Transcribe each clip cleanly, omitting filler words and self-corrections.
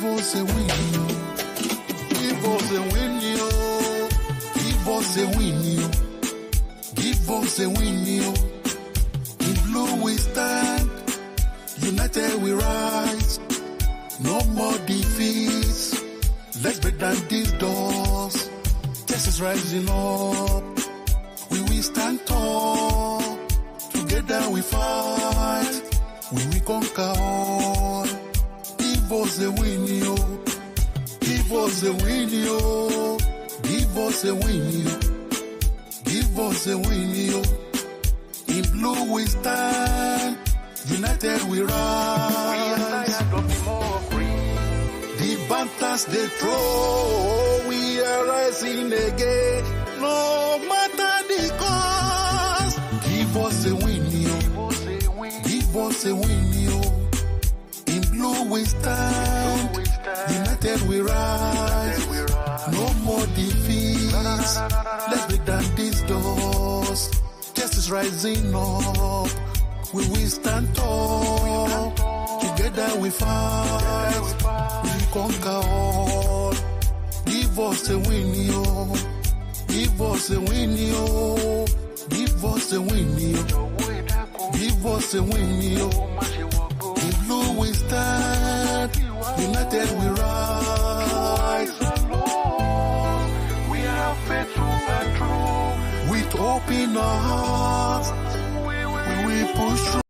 Give us a win, yo. Give us a win, yo. Give us a win, yo. Give us a win, yo. In blue we stand, united we rise. No more defeats. Let's break down these doors. Texas rising up. We will stand tall. Together we fight. We will conquer all. Give us a win, yo. Give us a win, yo. Give us a win, yo. Give us a win, yo. In blue we stand. United we rise. The banters they throw, we are rising again. No matter the cost. Give us a win, yo. Give us a win, yo. In blue we stand. United we rise. No more defeats. Let's break down these doors. Justice rising up. We will stand tall. Together we fight. We conquer all. Give us a win, yo. Give us a win, yo. Give us a win, yo. Give us a win, yo. In blue we stand. United we rise. We are faithful and true. With open hearts, we push through.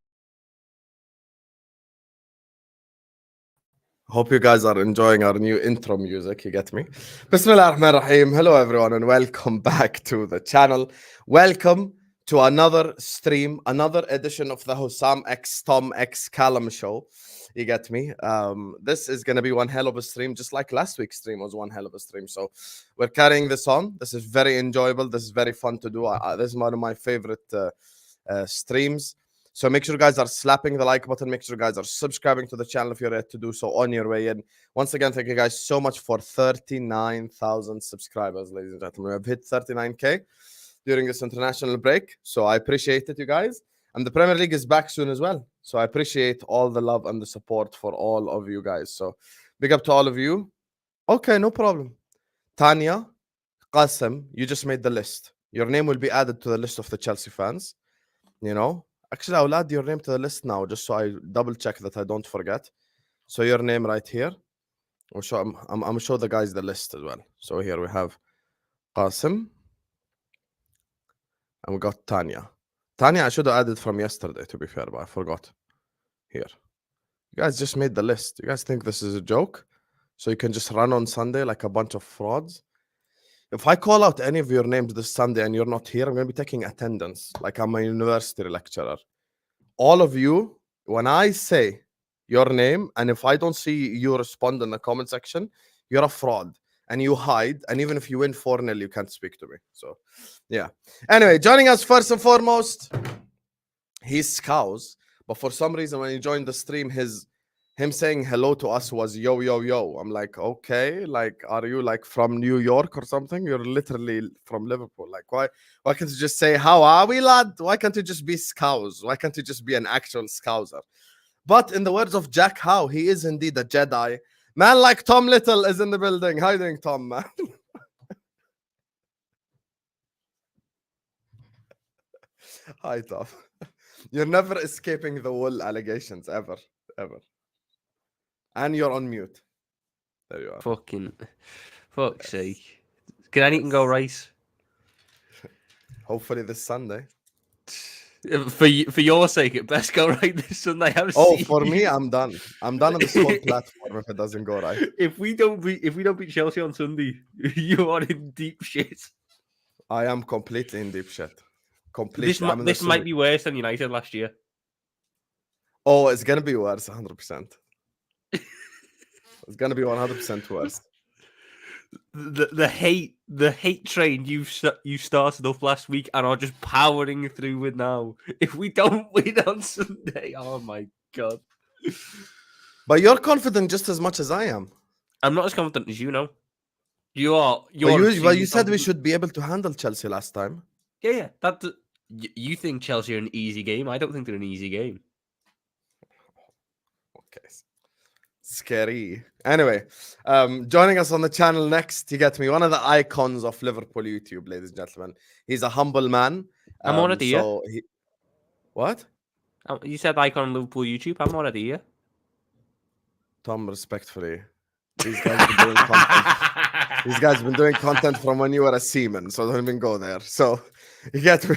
Hope you guys are enjoying our new intro music, you get me? Bismillah ar-Rahman ar-Rahim. Hello everyone and welcome back to the channel. Welcome to another stream, another edition of the Husam x Tom x Callum show. You get me? This is going to be one hell of a stream, just like last week's stream was one hell of a stream. So we're carrying this on. This is very enjoyable. This is very fun to do. This is one of my favorite streams. So make sure you guys are slapping the like button. Make sure you guys are subscribing to the channel if you're yet to do so on your way in. Once again, thank you guys so much for 39,000 subscribers, ladies and gentlemen. We have hit 39K during this international break. So I appreciate it, you guys. And the Premier League is back soon as well. So I appreciate all the love and the support for all of you guys. So big up to all of you. Okay, no problem. Tanya, Qasim, you just made the list. Your name will be added to the list of the Chelsea fans. You know, actually, I'll add your name to the list now, just so I double check that I don't forget. So your name right here. I'm gonna show the guys the list as well. So here we have Qasim, and we got Tanya. Tanya, I should have added from yesterday, to be fair, but I forgot. Here, you guys just made the list. You guys think this is a joke? So you can just run on Sunday like a bunch of frauds? If I call out any of your names this Sunday and you're not here, I'm going to be taking attendance like I'm a university lecturer. All of you, when I say your name, and if I don't see you respond in the comment section, you're a fraud and you hide. And even if you win 4-0, you can't speak to me. So, yeah. Anyway, joining us first and foremost, he's Scouse. But for some reason, when he joined the stream, him saying hello to us was yo, yo, yo. I'm like, okay, like, are you like from New York or something? You're literally from Liverpool. Like, why can't you just say, how are we, lad? Why can't you just be Scouse? Why can't you just be an actual Scouser? But in the words of Jack Howe, he is indeed a Jedi. Man like Tom Little is in the building. How you doing, Tom, man? Hi, Tom. You're never escaping the wool allegations, ever. And you're on mute. There you are. Fuck's sake. Can anything go right? Hopefully this Sunday. For your sake, it best go right this Sunday. For me, I'm done. I'm done on this whole platform if it doesn't go right. If we don't beat Chelsea on Sunday, you are in deep shit. I am completely in deep shit. Completely. This might be worse than United last year. Oh, it's gonna be worse, 100%. It's gonna be 100% worse. The hate train you started off last week and are just powering through with now. If we don't win on Sunday, oh my god! But you're confident just as much as I am. I'm not as confident as you know. You are. But you said we should be able to handle Chelsea last time. Yeah. You think Chelsea are an easy game? I don't think they're an easy game. Okay. Scary. Anyway, joining us on the channel next, you get me, one of the icons of Liverpool YouTube, ladies and gentlemen. He's a humble man. I'm already here. What? You said icon on Liverpool YouTube. I'm already here. Tom, respectfully, these guys have been doing content. These guys have been doing content from when you were a seaman, so don't even go there. So you get me.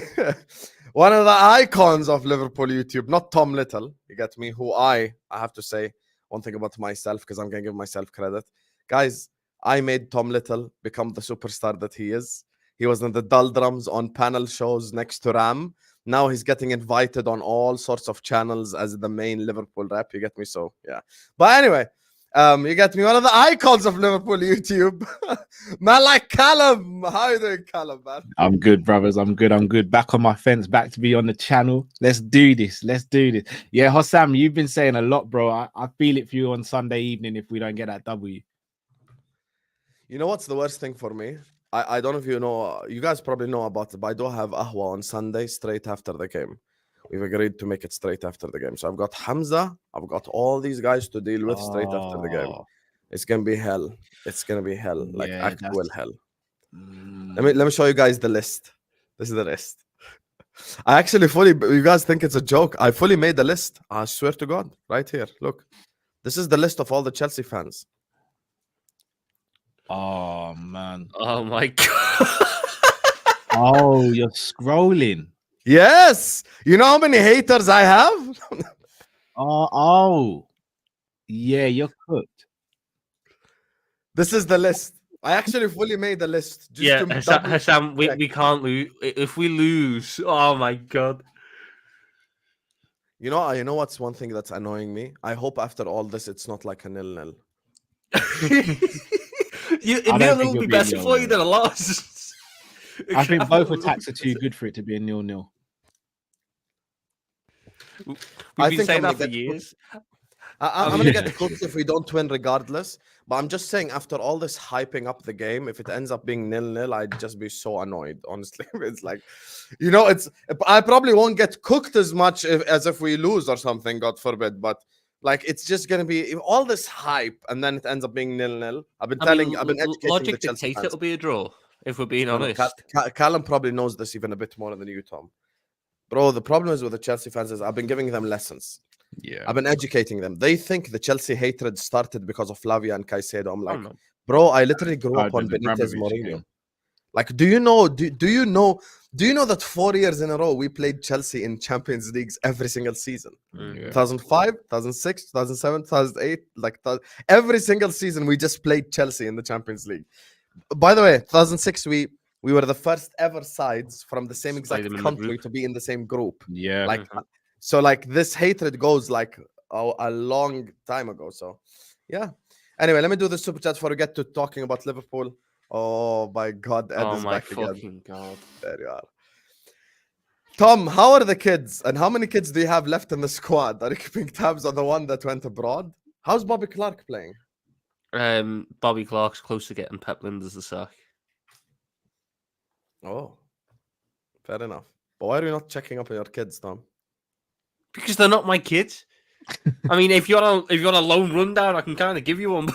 One of the icons of Liverpool YouTube, not Tom Little. You get me? Who I have to say one thing about myself, because I'm gonna give myself credit. Guys, I made Tom Little become the superstar that he is. He was in the doldrums on panel shows next to Ram. Now he's getting invited on all sorts of channels as the main Liverpool rep. You get me? So yeah. But anyway, you get me, one of the icons of Liverpool YouTube. Man like Callum. How you doing, Callum, man? I'm good, brothers. I'm good. Back on my fence, back to be on the channel. Let's do this. Yeah, Husam, you've been saying a lot, bro. I feel it for you on Sunday evening if we don't get that W. You know what's the worst thing for me? I don't know if you know, you guys probably know about it, but I do have Ahwa on Sunday straight after the game. We've agreed to make it straight after the game. So I've got Hamza, I've got all these guys to deal with straight after the game. It's gonna be hell. It's gonna be hell, like actual hell. Let me show you guys the list. This is the list. I actually you guys think it's a joke. I fully made the list. I swear to God, right here. Look, this is the list of all the Chelsea fans. Oh man. Oh my God. Oh, you're scrolling. Yes. You know how many haters I have? Oh. Yeah, you're cooked. This is the list. I actually fully made the list. Husam, we can't lose. If we lose, oh my God. You know what's one thing that's annoying me? I hope after all this, it's not like a 0-0. A 0-0 would be better for you than a loss. I think both attacks are too good for it to be a 0-0. We've been saying that for years. I'm going to get cooked if we don't win regardless. But I'm just saying, after all this hyping up the game, if it ends up being 0-0, I'd just be so annoyed, honestly. It's like, I probably won't get cooked as much as if we lose or something, God forbid. But like, it's just going to be all this hype, and then it ends up being 0-0. I've been educating logic the Chelsea dictates fans. it'll be a draw, if we're being honest. Callum probably knows this even a bit more than you, Tom. Bro, the problem is with the Chelsea fans is I've been giving them lessons. Yeah, I've been educating them. They think the Chelsea hatred started because of Lavia and Caicedo. I'm like, bro, I literally grew up on Benitez Mourinho. Like, do you know that 4 years in a row we played Chelsea in Champions Leagues every single season? 2005, 2006, 2007, 2008, like every single season we just played Chelsea in the Champions League. By the way, 2006 we were the first ever sides from the same exact country to be in the same group. Yeah, like so like this hatred goes like a long time ago. So yeah. Anyway, let me do the super chat before we get to talking about Liverpool. Oh my God, Ed is back again. God. There you are. Tom, how are the kids? And how many kids do you have left in the squad? Are you keeping tabs on the one that went abroad? How's Bobby Clark playing? Bobby Clark's close to getting Pep Linders the sack. Oh, fair enough. But why are you not checking up on your kids, Tom? Because they're not my kids. I mean, if you're on a loan rundown, I can kind of give you one.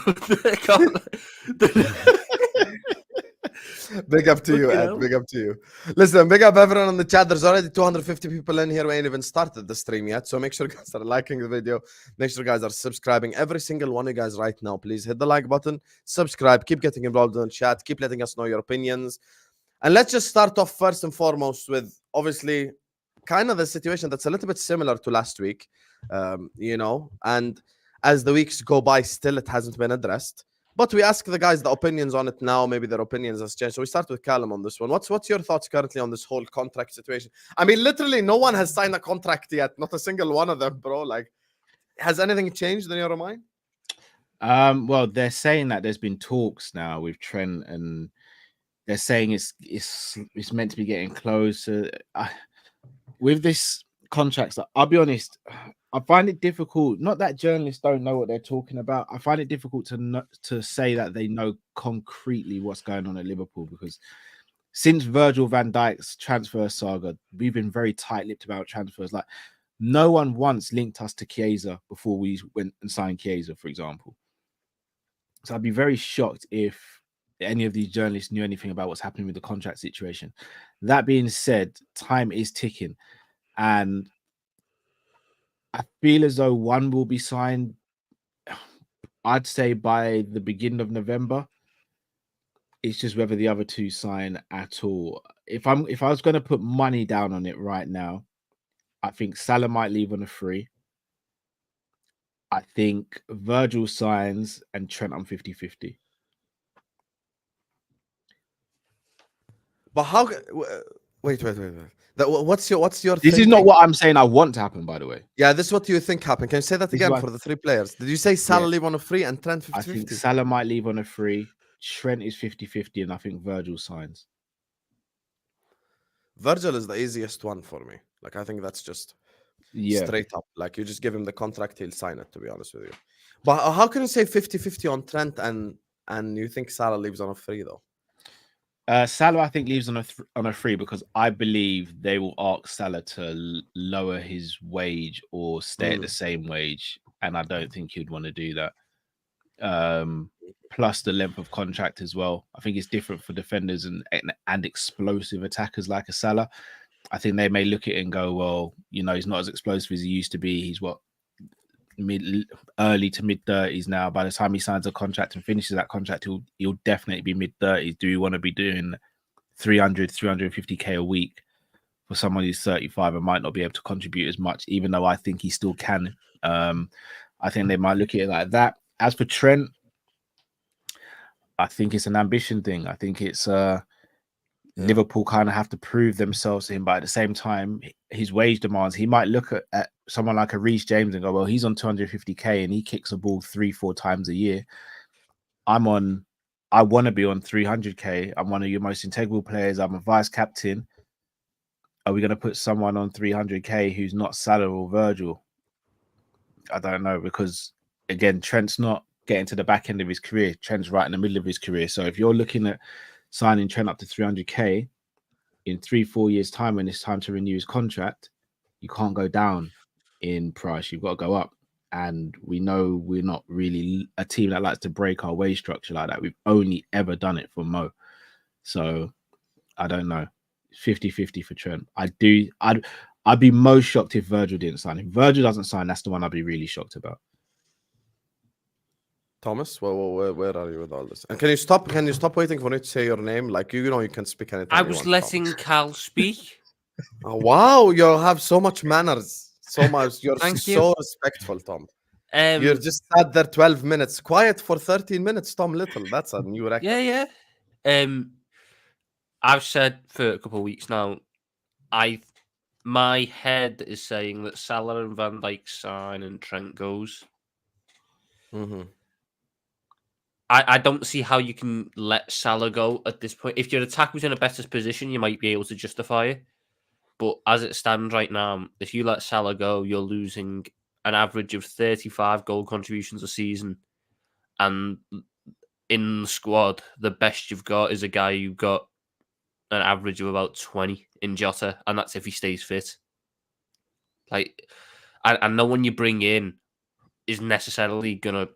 Big up to you, Ed. Big up to you. Listen, big up everyone on the chat. There's already 250 people in here. We ain't even started the stream yet. So make sure you guys are liking the video. Make sure you guys are subscribing. Every single one of you guys right now, please hit the like button, subscribe, keep getting involved in the chat, keep letting us know your opinions. And let's just start off first and foremost with, obviously, kind of the situation that's a little bit similar to last week, and as the weeks go by, still it hasn't been addressed. But we ask the guys the opinions on it now. Maybe their opinions has changed. So we start with Callum on this one. What's your thoughts currently on this whole contract situation? I mean, literally, no one has signed a contract yet. Not a single one of them, bro. Like, has anything changed in your mind? Well, they're saying that there's been talks now with Trent, and they're saying it's meant to be getting closer. With this contracts, I'll be honest, I find it difficult. Not that journalists don't know what they're talking about. I find it difficult to say that they know concretely what's going on at Liverpool, because since Virgil van Dijk's transfer saga, we've been very tight-lipped about transfers. Like, No one once linked us to Chiesa before we went and signed Chiesa, for example. So I'd be very shocked if any of these journalists knew anything about what's happening with the contract situation. That being said, time is ticking, and I feel as though one will be signed, I'd say, by the beginning of November. It's just whether the other two sign at all. If I was going to put money down on it right now, I think Salah might leave on a free. I think Virgil signs and Trent on 50-50. But how? Wait. What's your This is thinking? not what I'm saying I want to happen, by the way. Yeah, this is what you think happened. Can you say that This is again what- for the three players? Did you say Salah Yeah. leave on a free and Trent 50-50? I think Salah might leave on a free. Trent is 50-50, and I think Virgil signs. Virgil is the easiest one for me. Like, I think that's just straight up. Like, you just give him the contract, he'll sign it, to be honest with you. But how can you say 50-50 on Trent and you think Salah leaves on a free, though? Salah, I think, leaves on a free because I believe they will ask Salah to lower his wage or stay at the same wage, and I don't think he'd want to do that. Plus the length of contract as well. I think it's different for defenders and explosive attackers like a Salah. I think they may look at it and go, well, you know, he's not as explosive as he used to be. He's early to mid 30s now. By the time he signs a contract and finishes that contract, he'll definitely be mid 30s. Do you want to be doing 350k a week for someone who's 35 and might not be able to contribute as much, even though I think he still can? I think they might look at it like that. As for Trent, I think it's an ambition thing. I think it's Liverpool kind of have to prove themselves to him, but at the same time, his wage demands, he might look at someone like a Reece James and go, well, he's on 250k and he kicks a ball 3-4 times a year. I want to be on 300k. I'm one of your most integral players. I'm a vice captain. Are we going to put someone on 300k who's not Salah or Virgil? I don't know, because again, Trent's not getting to the back end of his career. Trent's right in the middle of his career. So if you're looking at signing Trent up to 300k in 3-4 years' time, when it's time to renew his contract, you can't go down in price. You've got to go up. And we know we're not really a team that likes to break our wage structure like that. We've only ever done it for Mo. So I don't know. 50-50 for Trent. I'd be most shocked if Virgil didn't sign. If Virgil doesn't sign, that's the one I'd be really shocked about. Thomas, where are you with all this? And can you stop waiting for me to say your name? Like, you know, you can speak anything. I was letting Cal speak. Oh, wow, you have so much manners. So much. You're Thank so you. respectful, Tom. Um, You're just sat there 12 minutes. Quiet for 13 minutes, Tom Little. That's a new record. yeah. I've said for a couple of weeks now, my head is saying that Salah and Van Dijk sign and Trent goes. Mm-hmm. I don't see how you can let Salah go at this point. If your attack was in a better position, you might be able to justify it. But as it stands right now, if you let Salah go, you're losing an average of 35 goal contributions a season. And in the squad, the best you've got is a guy who got an average of about 20 in Jota, and that's if he stays fit. Like, and no one you bring in is necessarily going to,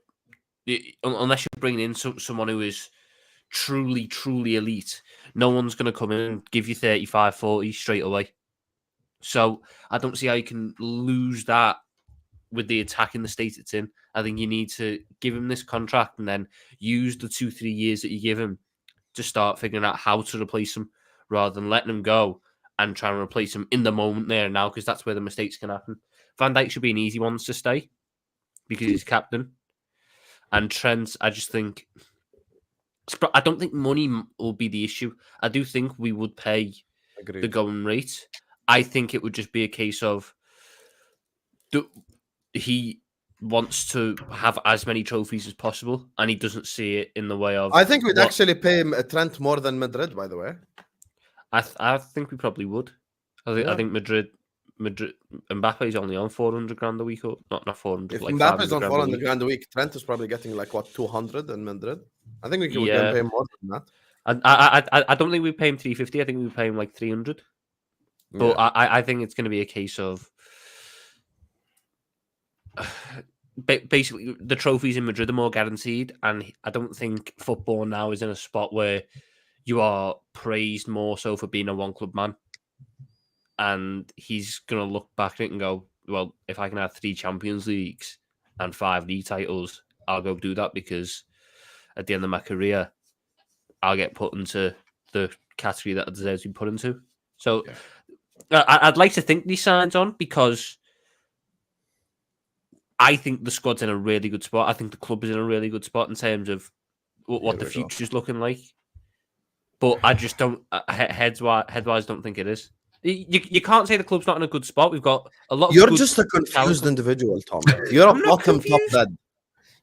unless you're bringing in someone who is truly, truly elite, no one's going to come in and give you 35, 40 straight away. So I don't see how you can lose that with the attack in the state it's in. I think you need to give him this contract and then use the 2-3 years that you give him to start figuring out how to replace him rather than letting him go and trying to replace him in the moment there and now, because that's where the mistakes can happen. Van Dijk should be an easy one to stay because he's captain. And Trent, I just think... I don't think money will be the issue. I do think we would pay the going rate. I think it would just be a case of he wants to have as many trophies as possible, and he doesn't see it in the way of... I think we'd actually pay him Trent more than Madrid, by the way. I think we probably would. I think Madrid Mbappe's only on 400 grand a week, or not 400. If like Mbappe's on 400 grand grand a week, Trent is probably getting like what, 200 in Madrid. I think we can pay him more than that. I don't think we pay him 350. I think we pay him like 300. But I think it's going to be a case of basically the trophies in Madrid are more guaranteed, and I don't think football now is in a spot where you are praised more so for being a one-club man. And he's going to look back at it and go, well, if I can have 3 Champions Leagues and 5 league titles, I'll go do that, because at the end of my career, I'll get put into the category that I deserve to be put into. So I'd like to think these signs on, because I think the squad's in a really good spot. I think the club is in a really good spot in terms of what the future's looking like. But I just don't, headwise, don't think it is. You can't say the club's not in a good spot. We've got a lot of You're just a confused individual, Tom. You're a bottom top red.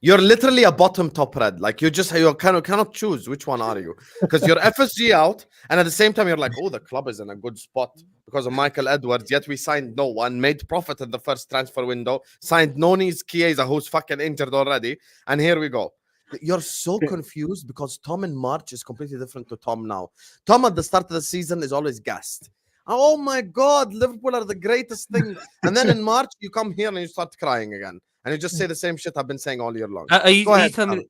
You're literally a bottom top red. Like you cannot choose which one are you, because you're FSG out, and at the same time you're like, oh, the club is in a good spot because of Michael Edwards. Yet we signed no one, made profit in the first transfer window, signed Noni's Chiesa, who's fucking injured already, and here we go. You're so confused because Tom in March is completely different to Tom now. Tom at the start of the season is always gassed. Oh my God, Liverpool are the greatest thing. And then in March, you come here and you start crying again. And you just say the same shit I've been saying all year long. Are you telling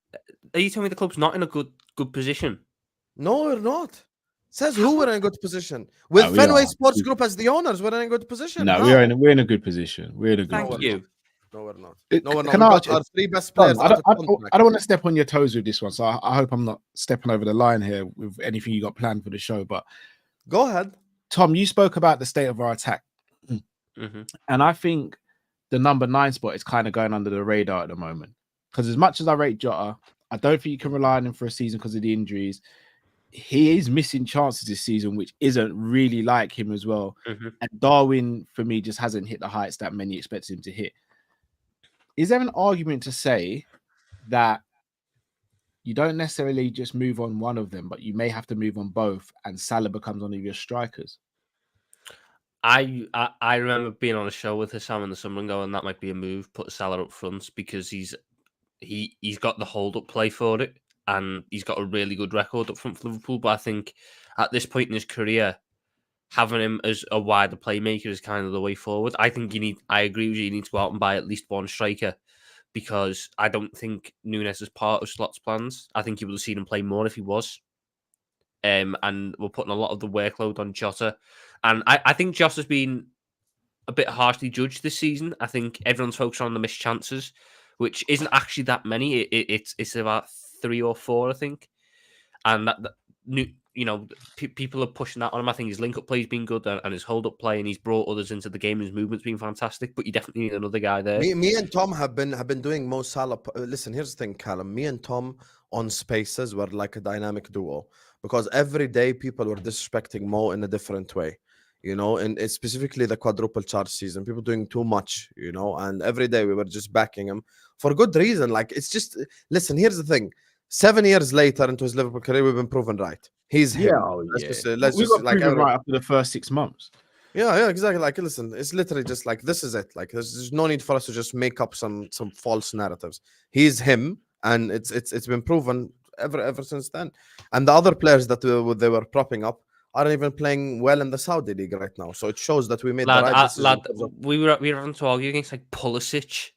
me the club's not in a good position? No, we're not. Says who we're in a good position. With Fenway Sports Group as the owners, we're in a good position. No, we're in a good position. We're in a good Thank position. you. No, we're not. No, we're not. Can I ask our 3 best players. I don't want to step on your toes with this one, so I hope I'm not stepping over the line here with anything you got planned for the show. But go ahead. Tom, you spoke about the state of our attack. Mm-hmm. And I think the number 9 spot is kind of going under the radar at the moment. Because as much as I rate Jota, I don't think you can rely on him for a season because of the injuries. He is missing chances this season, which isn't really like him as well. Mm-hmm. And Darwin, for me, just hasn't hit the heights that many expected him to hit. Is there an argument to say that you don't necessarily just move on one of them, but you may have to move on both, and Salah becomes one of your strikers? I remember being on a show with Husam in the summer and going, that might be a move, put Salah up front, because he's got the hold-up play for it, and he's got a really good record up front for Liverpool. But I think at this point in his career, having him as a wider playmaker is kind of the way forward. I think I agree with you, you need to go out and buy at least one striker, because I don't think Núñez is part of Slot's plans. I think you would have seen him play more if he was. And we're putting a lot of the workload on Jota. And I think Jota's been a bit harshly judged this season. I think everyone's focused on the missed chances, which isn't actually that many. It's about 3 or 4, I think. And people are pushing that on him. I think his link-up play's been good, and his hold-up play, and he's brought others into the game. His movement's been fantastic, but you definitely need another guy there. Me and Tom have been doing Mo Salah. Listen, here's the thing, Callum. Me and Tom on Spaces were like a dynamic duo, because every day people were disrespecting Mo in a different way, and it's specifically the quadruple charge season. People doing too much, and every day we were just backing him for good reason. Like, it's just, listen, here's the thing. 7 years later into his Liverpool career, we've been proven right. He's him. We got proven right after the first 6 months. Yeah, exactly. Like, listen, it's literally just like, this is it. Like, there's no need for us to just make up some false narratives. He's him, and it's been proven ever since then. And the other players that they were propping up aren't even playing well in the Saudi league right now. So it shows that we made the right decision. We were having to argue against like Pulisic.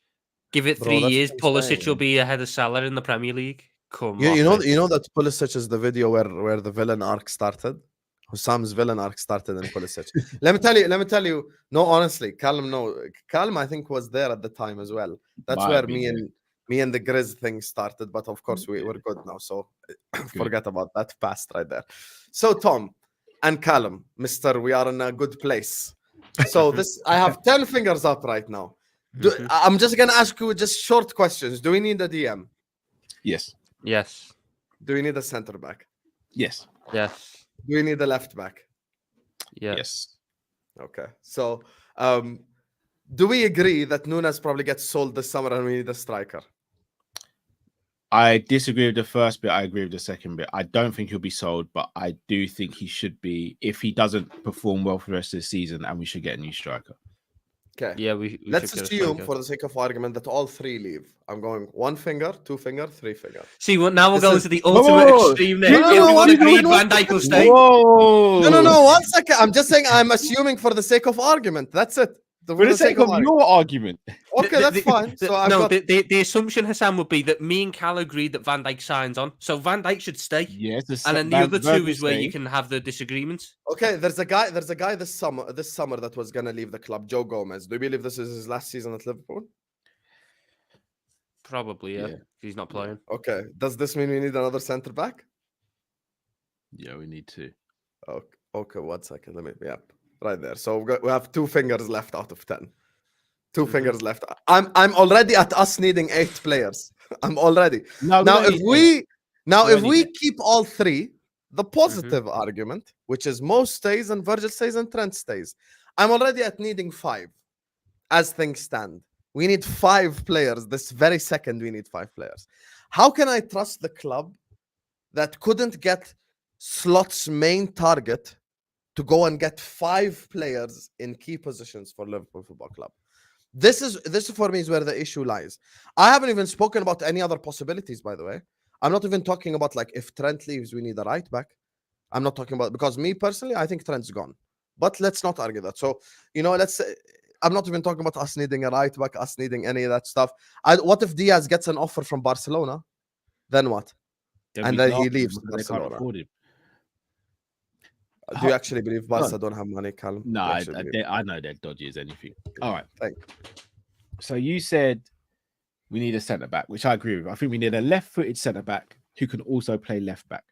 Give it 3 years, Pulisic will be ahead of Salah in the Premier League. You know that Pulisic is the video where the villain arc started. Husam's villain arc started in Pulisic. Let me tell you. No, honestly, Callum, I think, was there at the time as well. That's where me and the Grizz thing started. But of course, we're good now, so forget about that past right there. So Tom and Callum, Mister, we are in a good place. So I have 10 fingers up right now. I'm just gonna ask you just short questions. Do we need a DM? Yes. Yes. Do we need a center back? Yes. Yes. Do we need a left back? Yes. Okay. So, do we agree that Núñez probably gets sold this summer and we need a striker? I disagree with the first bit. I agree with the second bit. I don't think he'll be sold, but I do think he should be if he doesn't perform well for the rest of the season, and we should get a new striker. Okay. Yeah, we let's assume, for the sake of argument, that all 3 leave. I'm going 1 finger, 2 finger, 3 finger. See, now we're going to the ultimate extreme. If everyone agreed, Van Dijk will stay. No, 1 second. I'm just saying, I'm assuming for the sake of argument. That's it. For the sake of your argument. Okay, that's fine. So I've got... the assumption, Husam, would be that me and Cal agreed that Van Dijk signs on. So Van Dijk should stay. Yes, and then the other two is where you can have the disagreements. Okay, there's a guy this summer that was gonna leave the club, Joe Gomez. Do you believe this is his last season at Liverpool? Probably, yeah. He's not playing. Okay. Does this mean we need another centre back? Yeah, we need to. Okay, 1 second. Let me right there. So we have 2 fingers left out of 10. 2 fingers left. I'm already at us needing 8 players. I'm already. If we keep all 3, the positive argument, which is Mo stays and Virgil stays and Trent stays, I'm already at needing 5 as things stand. We need 5 players. This very second, we need 5 players. How can I trust the club that couldn't get Slot's main target to go and get 5 players in key positions for Liverpool Football Club? This for me is where the issue lies. I haven't even spoken about any other possibilities, by the way. I'm not even talking about like if Trent leaves, we need a right back. I'm not talking about, because me personally, I think Trent's gone. But let's not argue that. So, let's say, I'm not even talking about us needing a right back, us needing any of that stuff. What if Diaz gets an offer from Barcelona? Then what? And then he leaves Barcelona. Do you actually believe Barca don't have money, Callum? No, I know they're dodgy as anything. All right. Thank you. So you said we need a centre back, which I agree with. I think we need a left-footed centre back who can also play left back.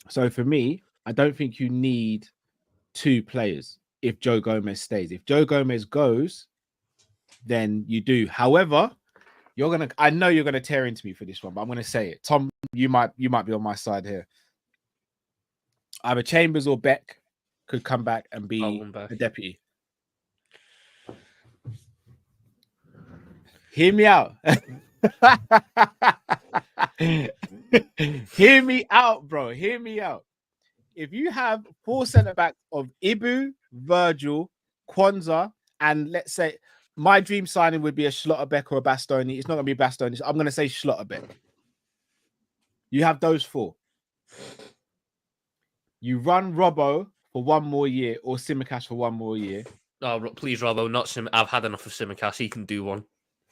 So for me, I don't think you need 2 players if Joe Gomez stays. If Joe Gomez goes, then you do. However, I know you're gonna tear into me for this one, but I'm gonna say it. Tom, you might be on my side here. Either Chambers or Beck could come back and be a deputy. Hear me out. Hear me out, bro. Hear me out. If you have 4 centre backs of Ibu, Virgil, Kwanzaa, and let's say my dream signing would be a Schlotterbeck or a Bastoni. It's not going to be Bastoni. I'm going to say Schlotterbeck. You have those 4. You run Robbo for 1 more year or Simicast for 1 more year. Oh, please, Robbo, not Sim. I've had enough of Simicast. He can do one.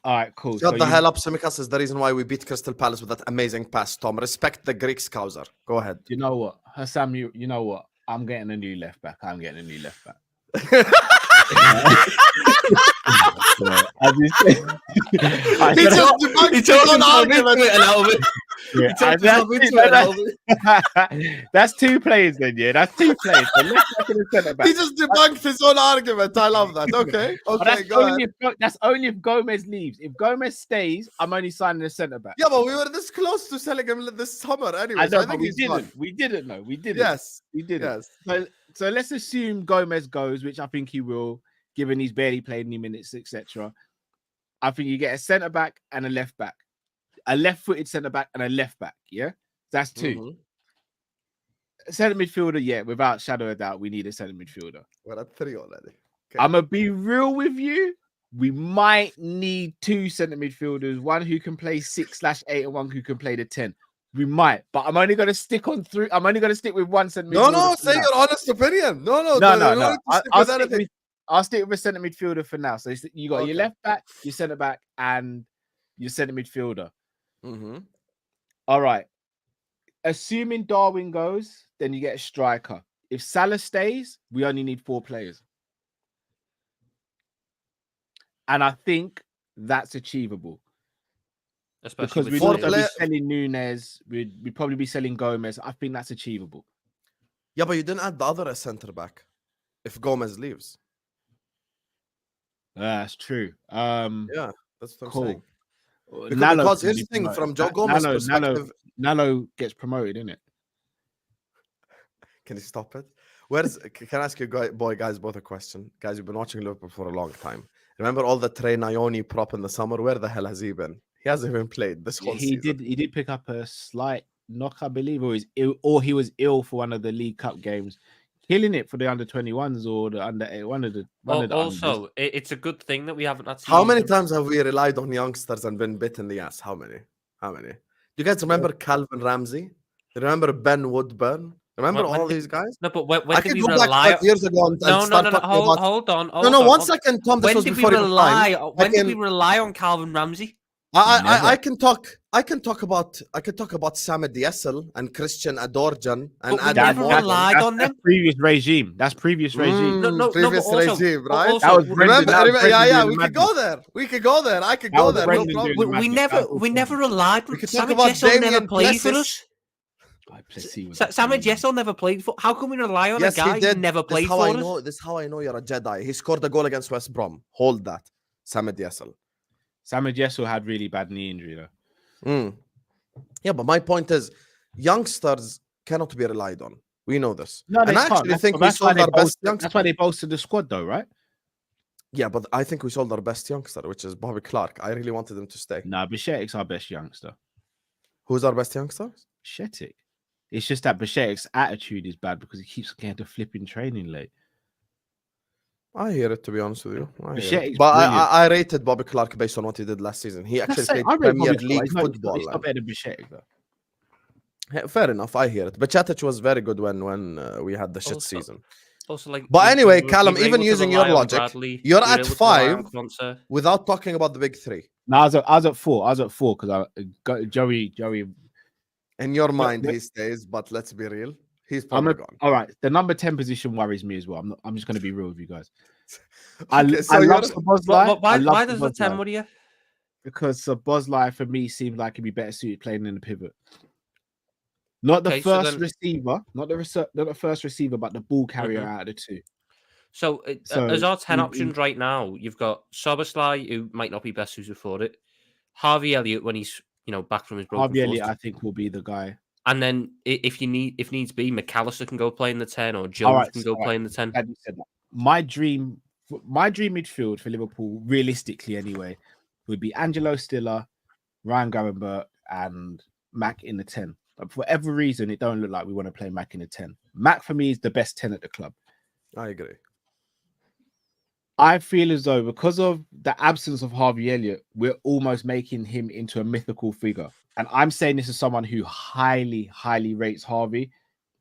All right, cool. Shut the hell up. Simicast is the reason why we beat Crystal Palace with that amazing pass, Tom. Respect the Greek scouser. Go ahead. You know what? Husam, you know what? I'm getting a new left back. He just debunked his own argument. That's 2 players then, yeah. That's 2 players. He just debunked his own argument. I love that. Okay, that's only if Gomez leaves. If Gomez stays, I'm only signing a centre back. Yeah, but we were this close to selling him this summer anyway. I know, but we didn't. We didn't know. We didn't. Yes, we didn't. Yes. So let's assume Gomez goes, which I think he will, given he's barely played any minutes, etc. I think you get a centre back and a left back. A left-footed centre back and a left back, yeah? That's 2. Centre midfielder, yeah, without shadow of doubt, we need a centre midfielder. We're at 3 already. Okay. I'm going to be real with you. We might need 2 centre midfielders, one who can play 6/8 and one who can play the 10. We might, but I'm only going to stick on 3. I'm only going to stick with 1 centre midfielder. No, say your honest opinion. No. I'll stick with a centre midfielder for now. So you got your left back, your centre back, and your centre midfielder. All right. Assuming Darwin goes, then you get a striker. If Salah stays, we only need 4 players. And I think that's achievable. Especially because we'd be selling Nunes, we'd probably be selling Gomez. I think that's achievable. Yeah, but you didn't add the other centre back if Gomez leaves. That's true. Yeah, that's what I'm saying. Because here's the thing, from Joe Gomez's perspective, Nalo gets promoted, innit? Can you stop it? Can I ask you guys both a question? Guys, you've been watching Liverpool for a long time. Remember all the Trey Nayoni prop in the summer? Where the hell has he been? He hasn't even played this whole season. He did pick up a slight knock, I believe, or he was ill for one of the League Cup games. Killing it for the under-21s or the under one of the. Also, it's a good thing that we haven't had. How many times have we relied on youngsters and been bit in the ass? How many? Do you guys remember Calvin Ramsey? You remember Ben Woodburn? Remember When all did- these guys? No, but when I did can we go back rely? 5 years ago and No, start talking about... Hold on. No, 1 second, Tom. This When was did we before your rely? time. When did we rely on Calvin Ramsey? I can talk about Samed Yessel and Christian Adorjan and But we Adam never Morgan. relied on them. That's previous regime. That's previous regime. No, previous but also, regime, right? also, That was Brendan. Remember, yeah, we could could go there. We could go there. I could That go was there. No Brendan problem. doing the we madness. never relied on. We could talk Sammy about Jessel never Damien played for Plessis. us. Sammy Sammy Jessel never played for. How can we rely on Yes, a guy he did. who never played for us? This is how I know you're a Jedi. He scored a goal against West Brom. Hold that. Samed Yessel. Sammy Jessel had really bad knee injury though. Yeah, but my point is, youngsters cannot be relied on. We know this. No, they and I can't. actually think we That's why sold they our best bolstered- youngster. That's why they bolstered the squad though, right? Yeah, but I think we sold our best youngster, which is Bobby Clark. I really wanted him to stay. Nah, Bishetik's our best youngster. Who's our best youngster? Bishetik. It's just that Bishetik's attitude is bad because he keeps getting to flipping training late. I hear it, to be honest with you. I hear it. Bishetik's But brilliant. I rated Bobby Clark based on what he did last season. He actually played Premier League football. He's not better than Bishetik though. Yeah, fair enough, I hear it. But Bajcetic was very good when we had the shit Also- season. Also, like, But anyway, we Callum, were even able to using your rely on logic, Bradley, you're we were at able to rely on 5 Quansah. without talking about the big 3. No, I was at 4. I was at 4 because Joey. In your mind, wait. he stays, but let's be real. He's I'm probably gone. all right. The number 10 position worries me as well. I'm just going to be real with you guys. I Okay, so love you're- Szoboszlai. Why does the 10 worry you? Because Szoboszlai for me seemed like he'd be better suited playing in the pivot. Not the Okay, so first then- receiver, not the first receiver, but the ball carrier Mhm. out of the two. So, So, as our 10 we- options right now, you've got Szoboszlai, who might not be best suited for it. Harvey Elliott when he's back from his broken Harvey foot. Elliott, I think, will be the guy. And then if needs be, McAllister can go play in the 10 or Jones can go play in the 10. Glad you said that. My dream midfield for Liverpool, realistically anyway, would be Angelo Stiller, Ryan Gravenberch, and Mac in the 10. But for whatever reason, it don't look like we want to play Mac in the 10. Mac for me is the best 10 at the club. I agree. I feel as though because of the absence of Harvey Elliott, we're almost making him into a mythical figure. And I'm saying this as someone who highly, highly rates Harvey,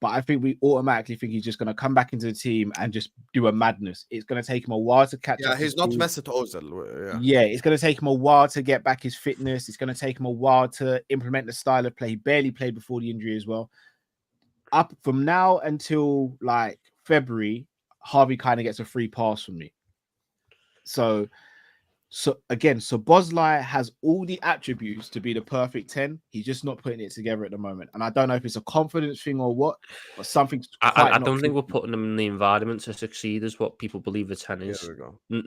but I think we automatically think he's just going to come back into the team and just do a madness. It's going to take him a while to catch up. Yeah, he's to not speed. Mesut Ozil. Yeah, it's going to take him a while to get back his fitness. It's going to take him a while to implement the style of play. He barely played before the injury as well. Up from now until like February, Harvey kind of gets a free pass from me. So again, Szoboszlai has all the attributes to be the perfect 10. He's just not putting it together at the moment. And I don't know if it's a confidence thing or what, but something's I don't think we're putting him in the environment to succeed is what people believe the 10 is. There we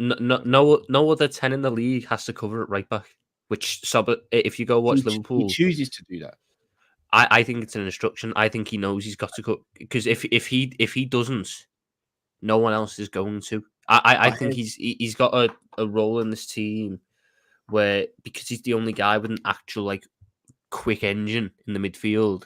go. No other 10 in the league has to cover it right back. Which, if you go watch Liverpool... He chooses to do that. I think it's an instruction. I think he knows he's got to cut... Because if he doesn't, no one else is going to. I think he's got a role in this team where, because he's the only guy with an actual like quick engine in the midfield,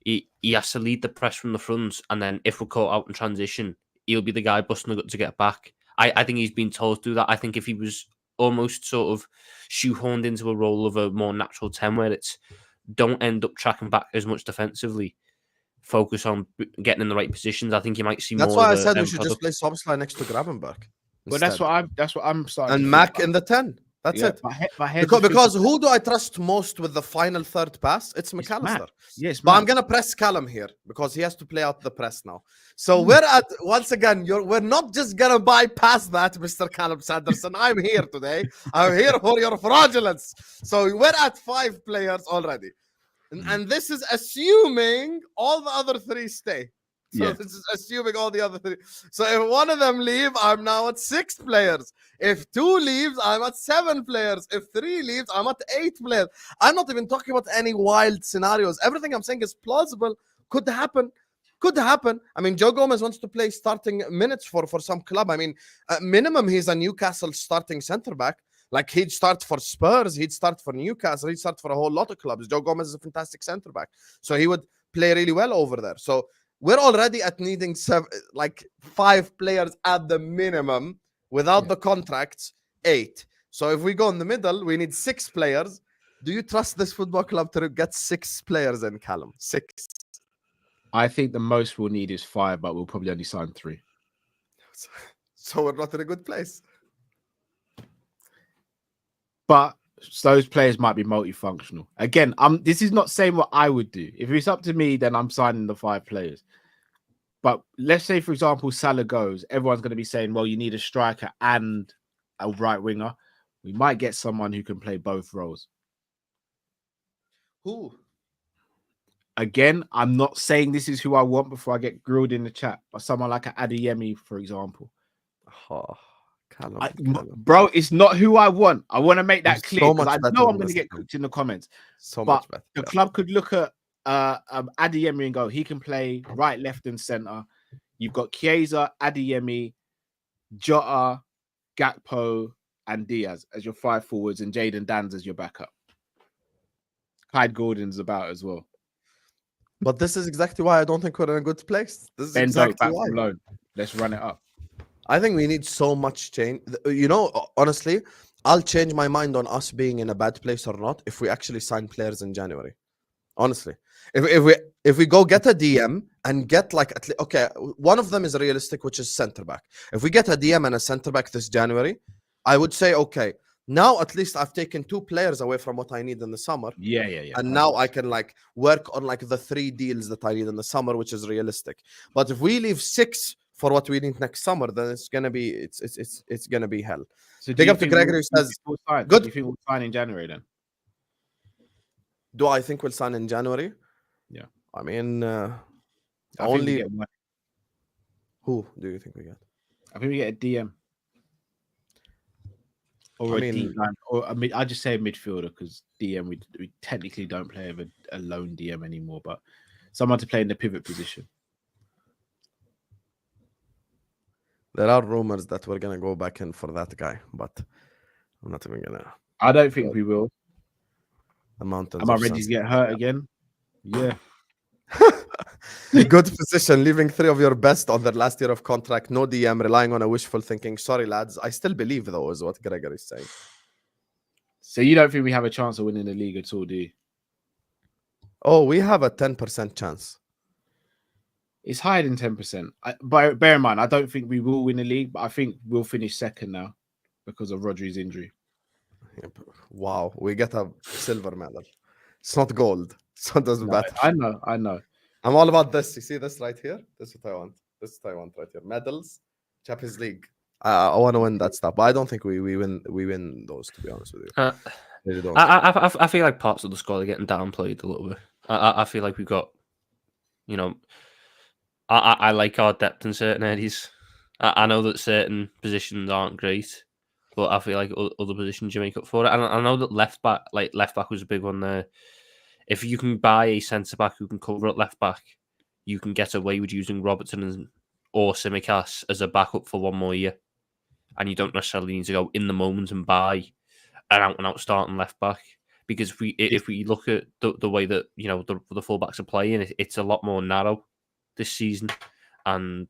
he has to lead the press from the front, and then if we're caught out in transition, he'll be the guy busting the gut to get back. I think he's been told to do that. I think if he was almost sort of shoehorned into a role of a more natural 10 where it's don't end up tracking back as much defensively, focus on getting in the right positions, I think you might see That's more. why I of a said we end should product. just play Szoboszlai next to Gravenberch. But that's what I'm starting. And to Mac think in the 10. That's about. it. My head's Because thinking- who do I trust most with the final third pass? It's It's McAllister. Mac. Yes, But I'm gonna press Callum here because he has to play out the press now. So we're at once again. We're not just gonna bypass that, Mr. Callum Sanderson. I'm here today. I'm here for your fraudulence. So we're at 5 players already, and this is assuming all the other 3 stay. So Yeah. this is assuming all the other 3. So if one of them leave, I'm now at 6 players. If 2 leaves, I'm at 7 players. If 3 leaves, I'm at 8 players. I'm not even talking about any wild scenarios. Everything I'm saying is plausible. Could happen. Could happen. I mean, Joe Gomez wants to play starting minutes for some club. I mean, at minimum, he's a Newcastle starting centre back. Like, he'd start for Spurs, he'd start for Newcastle, he'd start for a whole lot of clubs. Joe Gomez is a fantastic centre back. So he would play really well over there. So we're already at needing 5 players at the minimum without the contracts, 8. So if we go in the middle, we need 6 players. Do you trust this football club to get 6 players in, Callum? 6. I think the most we'll need is 5, but we'll probably only sign 3. So we're not in a good place. But those players might be multifunctional. Again, this is not saying what I would do. If it's up to me, then I'm signing the 5 players. But let's say, for example, Salah goes. Everyone's going to be saying, well, you need a striker and a right winger. We might get someone who can play both roles. Who? Again, I'm not saying this is who I want before I get grilled in the chat, but someone like an Adeyemi, for example. Oh, Callum. Bro, it's not who I want. I want to make that clear. So much I better know I'm than going to this get team. cooked in the comments. So But much better. the club could look at Adeyemi and go, he can play right, left, and center. You've got Chiesa, Adeyemi, Jota, Gakpo, and Diaz as your 5 forwards, and Jadon Danns as your backup. Clyde Gordon's about as well. But this is exactly why I don't think we're in a good place. This is Ben exactly Doak back why. from loan. Let's run it up. I think we need so much change. You know, honestly, I'll change my mind on us being in a bad place or not if we actually sign players in January. Honestly, if we go get a DM and get like okay, one of them is realistic, which is center back. If we get a DM and a center back this January, I would say okay. Now at least I've taken 2 players away from what I need in the summer. Yeah. And now I can like work on like the 3 deals that I need in the summer, which is realistic. But if we leave 6 for what we need next summer, then it's gonna be gonna be hell. So Big up to Gregory, who says good. Do you think we'll sign in January then? Do I think we'll sign in January? Yeah. I mean, I think we only get one. who do you think we get? I think we get a DM. Or I a mean- deep line, or I just say a midfielder because DM we technically don't play with a lone DM anymore, but someone to play in the pivot position. There are rumors that we're gonna go back in for that guy, but I'm not even gonna. I don't think we will. The mountains. Am I of ready to Sunset. get hurt again? Yeah. Good position, leaving 3 of your best on their last year of contract. No DM, relying on a wishful thinking. Sorry, lads. I still believe, though, is what Gregory's saying. So you don't think we have a chance of winning the league at all, do you? Oh, we have a 10% chance. It's higher than 10%. But bear in mind, I don't think we will win the league, but I think we'll finish second now because of Rodri's injury. Wow, we get a silver medal. It's not gold, so it doesn't No, matter. I know. I'm all about this. You see this right here? This is what I want. This is what I want right here. Medals, Champions League. I want to win that stuff, but I don't think we win those. To be honest with you, really don't. I feel like parts of the squad are getting downplayed a little bit. I feel like we've got, you know, I like our depth in certain areas. I know that certain positions aren't great, but I feel like other positions you make up for it. And I know that left back was a big one there. If you can buy a centre back who can cover at left back, you can get away with using Robertson or Tsimikas as a backup for one more year, and you don't necessarily need to go in the moment and buy an out-and-out starting left back. Because if we look at the way that the fullbacks are playing, it's a lot more narrow this season, and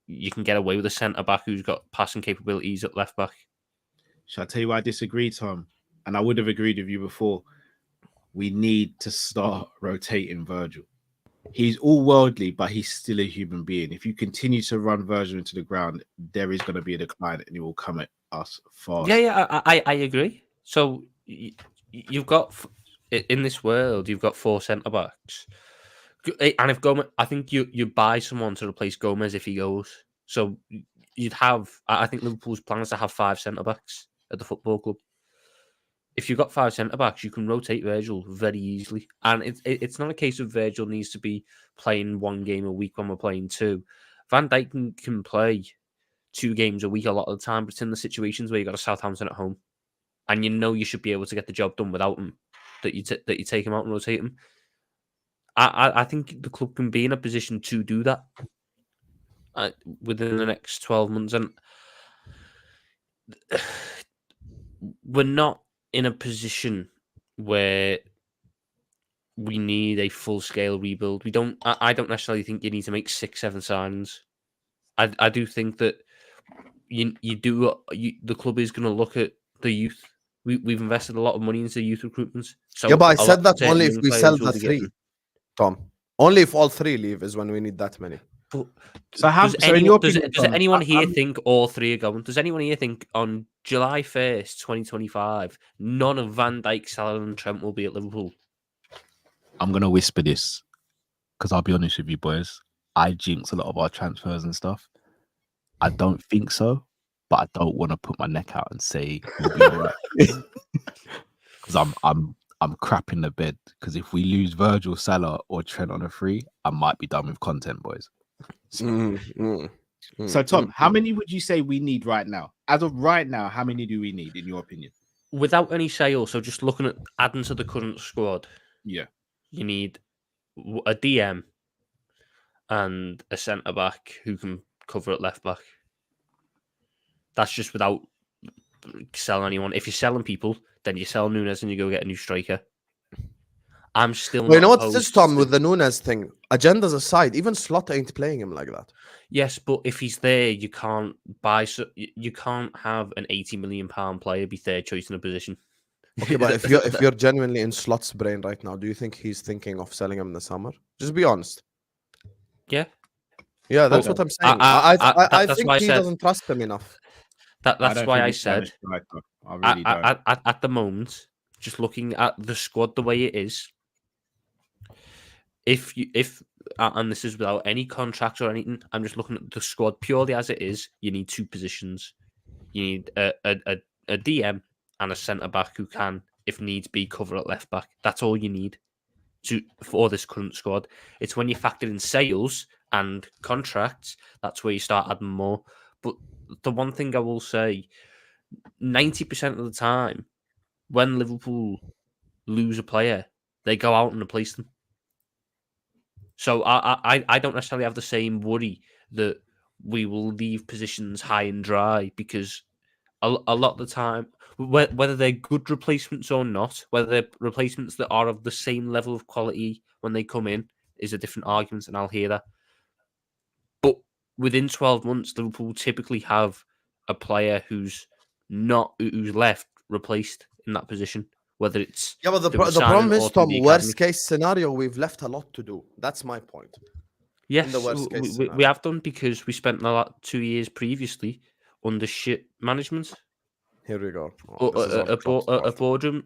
you can get away with a centre back who's got passing capabilities at left back. Shall I tell you why I disagree, Tom? And I would have agreed with you before. We need to start rotating Virgil. He's all worldly, but he's still a human being. If you continue to run Virgil into the ground, there is going to be a decline, and it will come at us fast. Yeah, I agree. So you've got in this world, you've got 4 centre backs, and if Gomez, I think you buy someone to replace Gomez if he goes. So you'd have. I think Liverpool's plan is to have 5 centre backs at the football club. If you've got 5 centre backs, you can rotate Virgil very easily, and it's not a case of Virgil needs to be playing 1 game a week when we're playing 2. Van Dijk can play 2 games a week a lot of the time, but it's in the situations where you got a Southampton at home, and you should be able to get the job done without him. That you take him out and rotate him. I think the club can be in a position to do that within the next 12 months, and we're not in a position where we need a full-scale rebuild. I don't necessarily think you need to make 6-7 signings. I do think that the club is going to look at the youth. We've invested a lot of money into youth recruitment. So yeah, but I said that only if we sell the 3, Tom. Only if all three leave is when we need that many. But So how? does So in your anyone, opinion, does Tom, anyone here think all three are going? Does anyone here think on July 1st, 2025, none of Van Dijk, Salah, and Trent will be at Liverpool? I'm gonna whisper this because I'll be honest with you, boys. I jinx a lot of our transfers and stuff. I don't think so, but I don't want to put my neck out and say we'll be all right. Because I'm crap in the bed. Because if we lose Virgil, Salah, or Trent on a free, I might be done with content, boys. So Tom, how many would you say we need right now? As of right now, how many do we need in your opinion? Without any sale, so just looking at adding to the current squad, Yeah. you need a DM and a centre back who can cover at left back. That's just without selling anyone. If you're selling people, then you sell Nunes and you go get a new striker. I'm still. Well, you know not what's this, opposed Tom, to- with the Nunes thing? Agendas aside, even Slot ain't playing him like that. Yes, but if he's there, you can't buy. You can't have an £80 million player be third choice in a position. Okay, but if you're genuinely in Slot's brain right now, do you think he's thinking of selling him in the summer? Just be honest. Yeah, Yeah, that's But what I'm saying. I that's think why I he said- doesn't trust him enough. that's why I said I really don't. at the moment, just looking at the squad the way it is, if and this is without any contract or anything, I'm just looking at the squad purely as it is. You need two positions. You need a DM and a centre back who can, if needs be, cover at left back. That's all you need for this current squad. It's when you factor in sales and contracts, that's where you start adding more. But the one thing I will say, 90% of the time, when Liverpool lose a player, they go out and replace them. So I don't necessarily have the same worry that we will leave positions high and dry, because a lot of the time, whether they're good replacements or not, whether they're replacements that are of the same level of quality when they come in, is a different argument, and I'll hear that. But within 12 months, Liverpool typically have a player who's left replaced in that position. Whether it's Yeah, but the through a problem signing is, or through Tom, the worst academy. case scenario, we've left a lot to do. That's my point. Yes, the worst case we scenario. have done, because we spent 2 years previously under shit management. Here we go. Oh, But this is all Klopp's a fault. boardroom.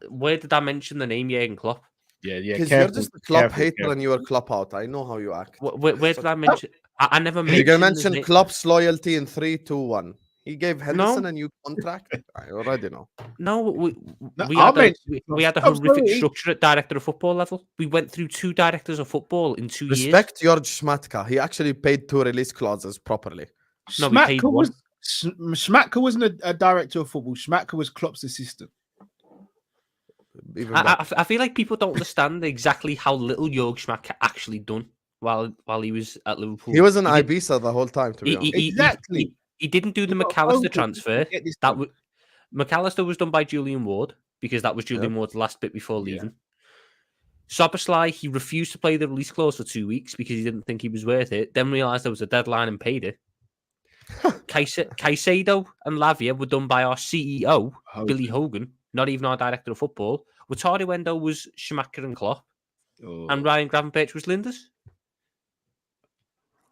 Where did I mention the name Jurgen Klopp? Yeah. Because you're just a Klopp hater and you're Klopp out. I know how you act. Where did I mention? I never mentioned. You're gonna his mention name. Klopp's loyalty in 3, 2, 1. He gave Henderson No. a new contract. I already know. No, we I'll had a, mention we had a Klopp's horrific loyalty. structure at director of football level. We went through 2 directors of football in 2 years. Respect George Schmatka. He actually paid 2 release clauses properly. No, we paid one. Schmatka wasn't a director of football. Schmatka was Klopp's assistant. Even better. I feel like people don't understand exactly how little Jurgen Schmack actually done while he was at Liverpool. He was in did- Ibiza the whole time, to be honest. Exactly. He didn't do the He got McAllister phone calls transfer. to get this That done. was McAllister was done by Julian Ward, because that was Julian Ward's last bit before Yeah. leaving. Soboslai, he refused to play the release clause for 2 weeks because he didn't think he was worth it. Then realised there was a deadline and paid it. Caicedo and Lavia were done by our CEO, Billy Hogan, not even our director of football. Wataru Endo was Schumacher and Klopp, and Ryan Gravenberch was Linders.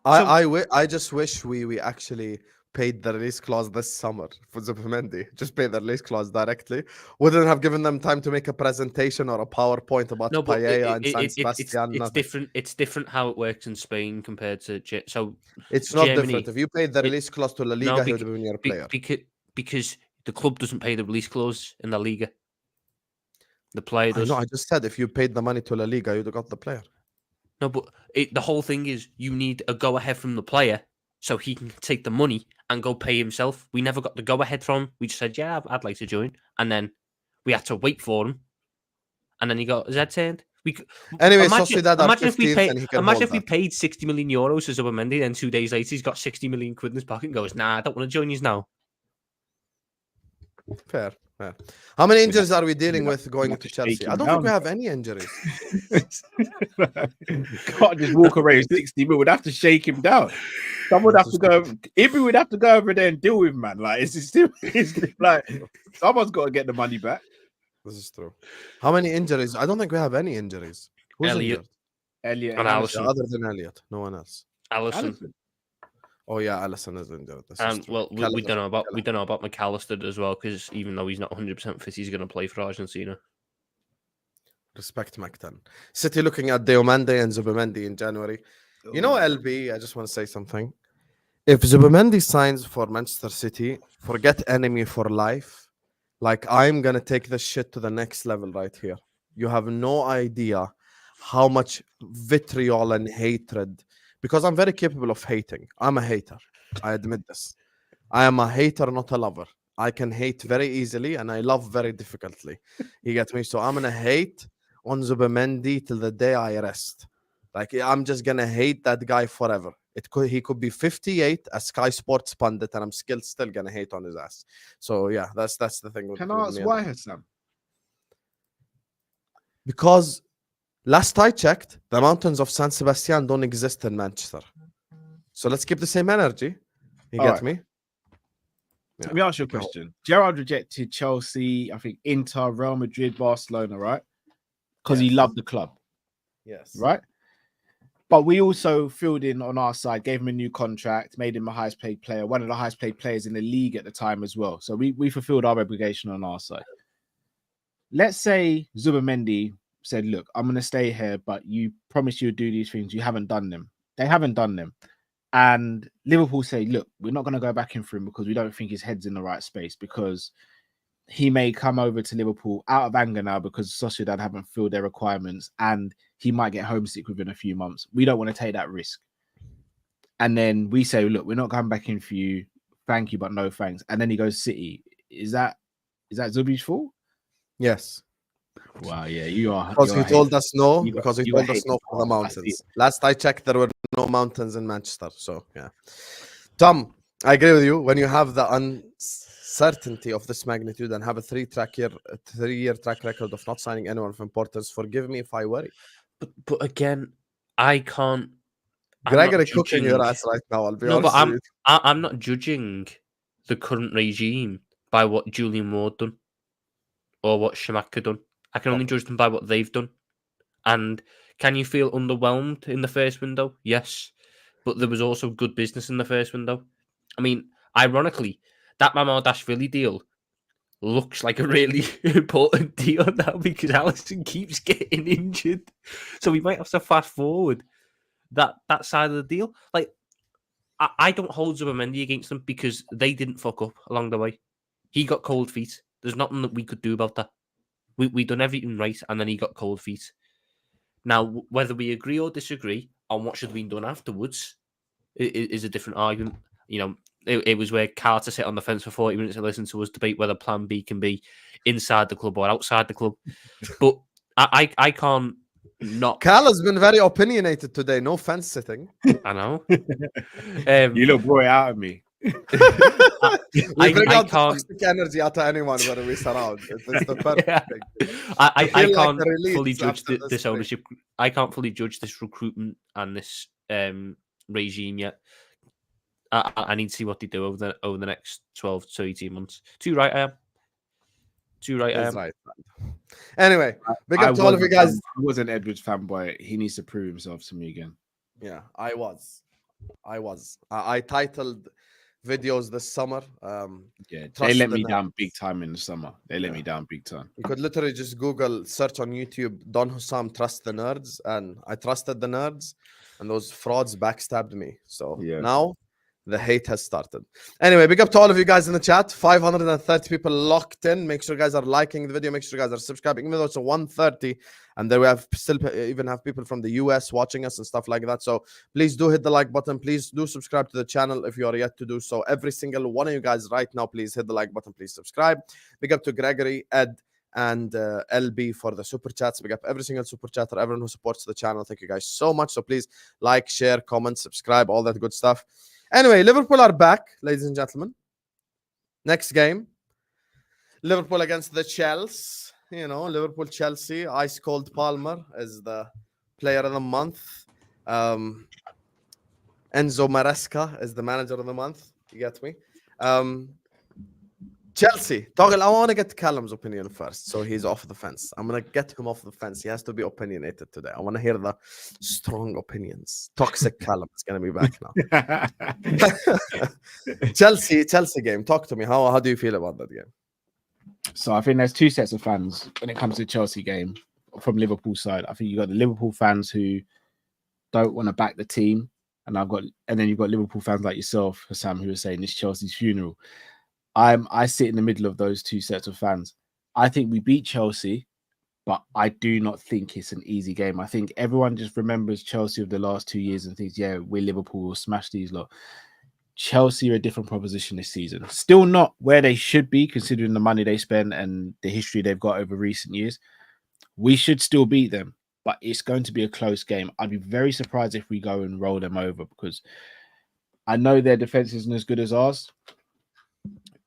I just wish we actually paid the release clause this summer for Zubimendi. Just pay the release clause directly. Wouldn't have given them time to make a presentation or a PowerPoint about No, but Paella and San Sebastian. it's different. It's different how it works in Spain compared to so. It's not Germany, different. If you paid the release clause to La Liga, he would have been your player. Because the club doesn't pay the release clause in La Liga. The player does. No, I just said if you paid the money to La Liga, you'd have got the player. No, but the whole thing is you need a go-ahead from the player so he can take the money and go pay himself. We never got the go-ahead from him. We just said, yeah, I'd like to join. And then we had to wait for him. And then he got his head turned. Anyway, imagine if we paid paid 60 million euros to Zubimendi, then 2 days later he's got 60 million quid in his pocket and goes, nah, I don't want to join you now. Fair. How many injuries are we dealing with going to Chelsea? I don't think we have any injuries. Can't just walk away with 60 mil. We'd have to shake him down. Someone would have to go. Ibby would have to go over there and deal with him, man. Like it's like someone's got to get the money back. This is true. How many injuries? I don't think we have any injuries. Who's Elliot, injured? Elliot And Harrison. Alisson. Other than Elliot, no one else. Alisson. Oh yeah, Alisson is injured. This is And true. well, Callum we is- don't know about McAllister as well, because even though he's not 100% fit, he's going to play for Argentina. Respect Mactan. City looking at Diomande and Zubimendi in January. You know, LB, I just want to say something. If Zubimendi signs for Manchester City, forget enemy for life. Like, I'm going to take this shit to the next level right here. You have no idea how much vitriol and hatred, because I'm very capable of hating. I'm a hater. I admit this. I am a hater, not a lover. I can hate very easily and I love very difficultly. You get me? So I'm going to hate on Zubimendi till the day I rest. Like, I'm just going to hate that guy forever. He could be 58, a Sky Sports pundit, and I'm still going to hate on his ass. So yeah, that's the thing. With, Can I ask why, Husam? Because last I checked, the mountains of San Sebastian don't exist in Manchester. So let's keep the same energy. You All get right. me? Let me ask you a question. Gerrard rejected Chelsea, I think Inter, Real Madrid, Barcelona, right? Because he Yes. loved the club, Yes. right? But we also filled in on our side, gave him a new contract, made him a highest paid player, one of the highest paid players in the league at the time as well. So we fulfilled our obligation on our side. Let's say Zubimendi said, look, I'm going to stay here, but you promised you would do these things. You haven't done them. They haven't done them. And Liverpool say, look, we're not going to go back in for him because we don't think his head's in the right space, because he may come over to Liverpool out of anger now because Sociedad haven't filled their requirements and he might get homesick within a few months. We don't want to take that risk. And then we say, look, we're not coming back in for you. Thank you, but no thanks. And then he goes City. Is that Zubi's fault? Yes. Wow, yeah, you are. Because he told us no. You Because he are told us hating no for the I see. mountains. Last I checked, there were no mountains in Manchester. So yeah. Tom, I agree with you. When you have the uncertainty of this magnitude and have a three-year track record of not signing anyone of importance, forgive me if I worry. But again, I can't. I'm not Gregory cooking your judging- ass right now. I'll be No, but honest with you. I'm not judging the current regime by what Julian Ward done or what Schumacher done. I can only judge them by what they've done. And can you feel underwhelmed in the first window? Yes. But there was also good business in the first window. I mean, ironically, that Mamardashvili deal looks like a really important deal now because Alisson keeps getting injured. So we might have to fast forward that side of the deal. Like, I don't hold Zubimendi against them because they didn't fuck up along the way. He got cold feet. There's nothing that we could do about that. We done everything right, and then he got cold feet. Now, whether we agree or disagree on what should have been done afterwards is a different argument. You know, it was where Carter sat on the fence for 40 minutes and listened to us debate whether Plan B can be inside the club or outside the club. But I can't not. Cal has been very opinionated today. No fence sitting. I know. You look boy out of me. We bring out the can't. toxic energy out of anyone when we surround. It's the perfect thing. I feel like can't the release fully judge after this this thing. ownership. I can't fully judge this recruitment and this regime yet. I need to see what they do over the next 12 to 18 months. Too right I am. That's right. Anyway, big up to all of you guys. I wasn't Edwards fanboy. He needs to prove himself to me again. Yeah, I was. I titled videos this summer. Yeah, they Trust let the me nerds. down big time in the summer. They let me down big time. You could literally just Google, search on YouTube, Don Husam trust the nerds, and I trusted the nerds, and those frauds backstabbed me. So now the hate has started. Anyway, big up to all of you guys in the chat. 530 people locked in. Make sure you guys are liking the video. Make sure you guys are subscribing. Even though it's a 1:30, and there we have still even have people from the US watching us and stuff like that. So please do hit the like button. Please do subscribe to the channel if you are yet to do so. Every single one of you guys right now, please hit the like button. Please subscribe. Big up to Gregory, Ed, and LB for the super chats. Big up every single super chatter, everyone who supports the channel. Thank you guys so much. So please like, share, comment, subscribe, all that good stuff. Anyway, Liverpool are back, ladies and gentlemen. Next game, Liverpool against the Chelsea. You know, Liverpool, Chelsea. Ice Cold Palmer is the player of the month. Enzo Maresca is the manager of the month. You get me? Chelsea. Toggle, I want to get Callum's opinion first, so he's off the fence. I'm gonna get him off the fence. He has to be opinionated today. I want to hear the strong opinions. Toxic Callum is gonna be back now. Chelsea game. Talk to me. How do you feel about that game? So I think there's two sets of fans when it comes to the Chelsea game from Liverpool side. I think you got the Liverpool fans who don't want to back the team, and then you've got Liverpool fans like yourself, Husam, who are saying it's Chelsea's funeral. I sit in the middle of those two sets of fans. I think we beat Chelsea, but I do not think it's an easy game. I think everyone just remembers Chelsea of the last 2 years and thinks, yeah, we're Liverpool, we'll smash these lot. Chelsea are a different proposition this season. Still not where they should be, considering the money they spend and the history they've got over recent years. We should still beat them, but it's going to be a close game. I'd be very surprised if we go and roll them over, because I know their defense isn't as good as ours.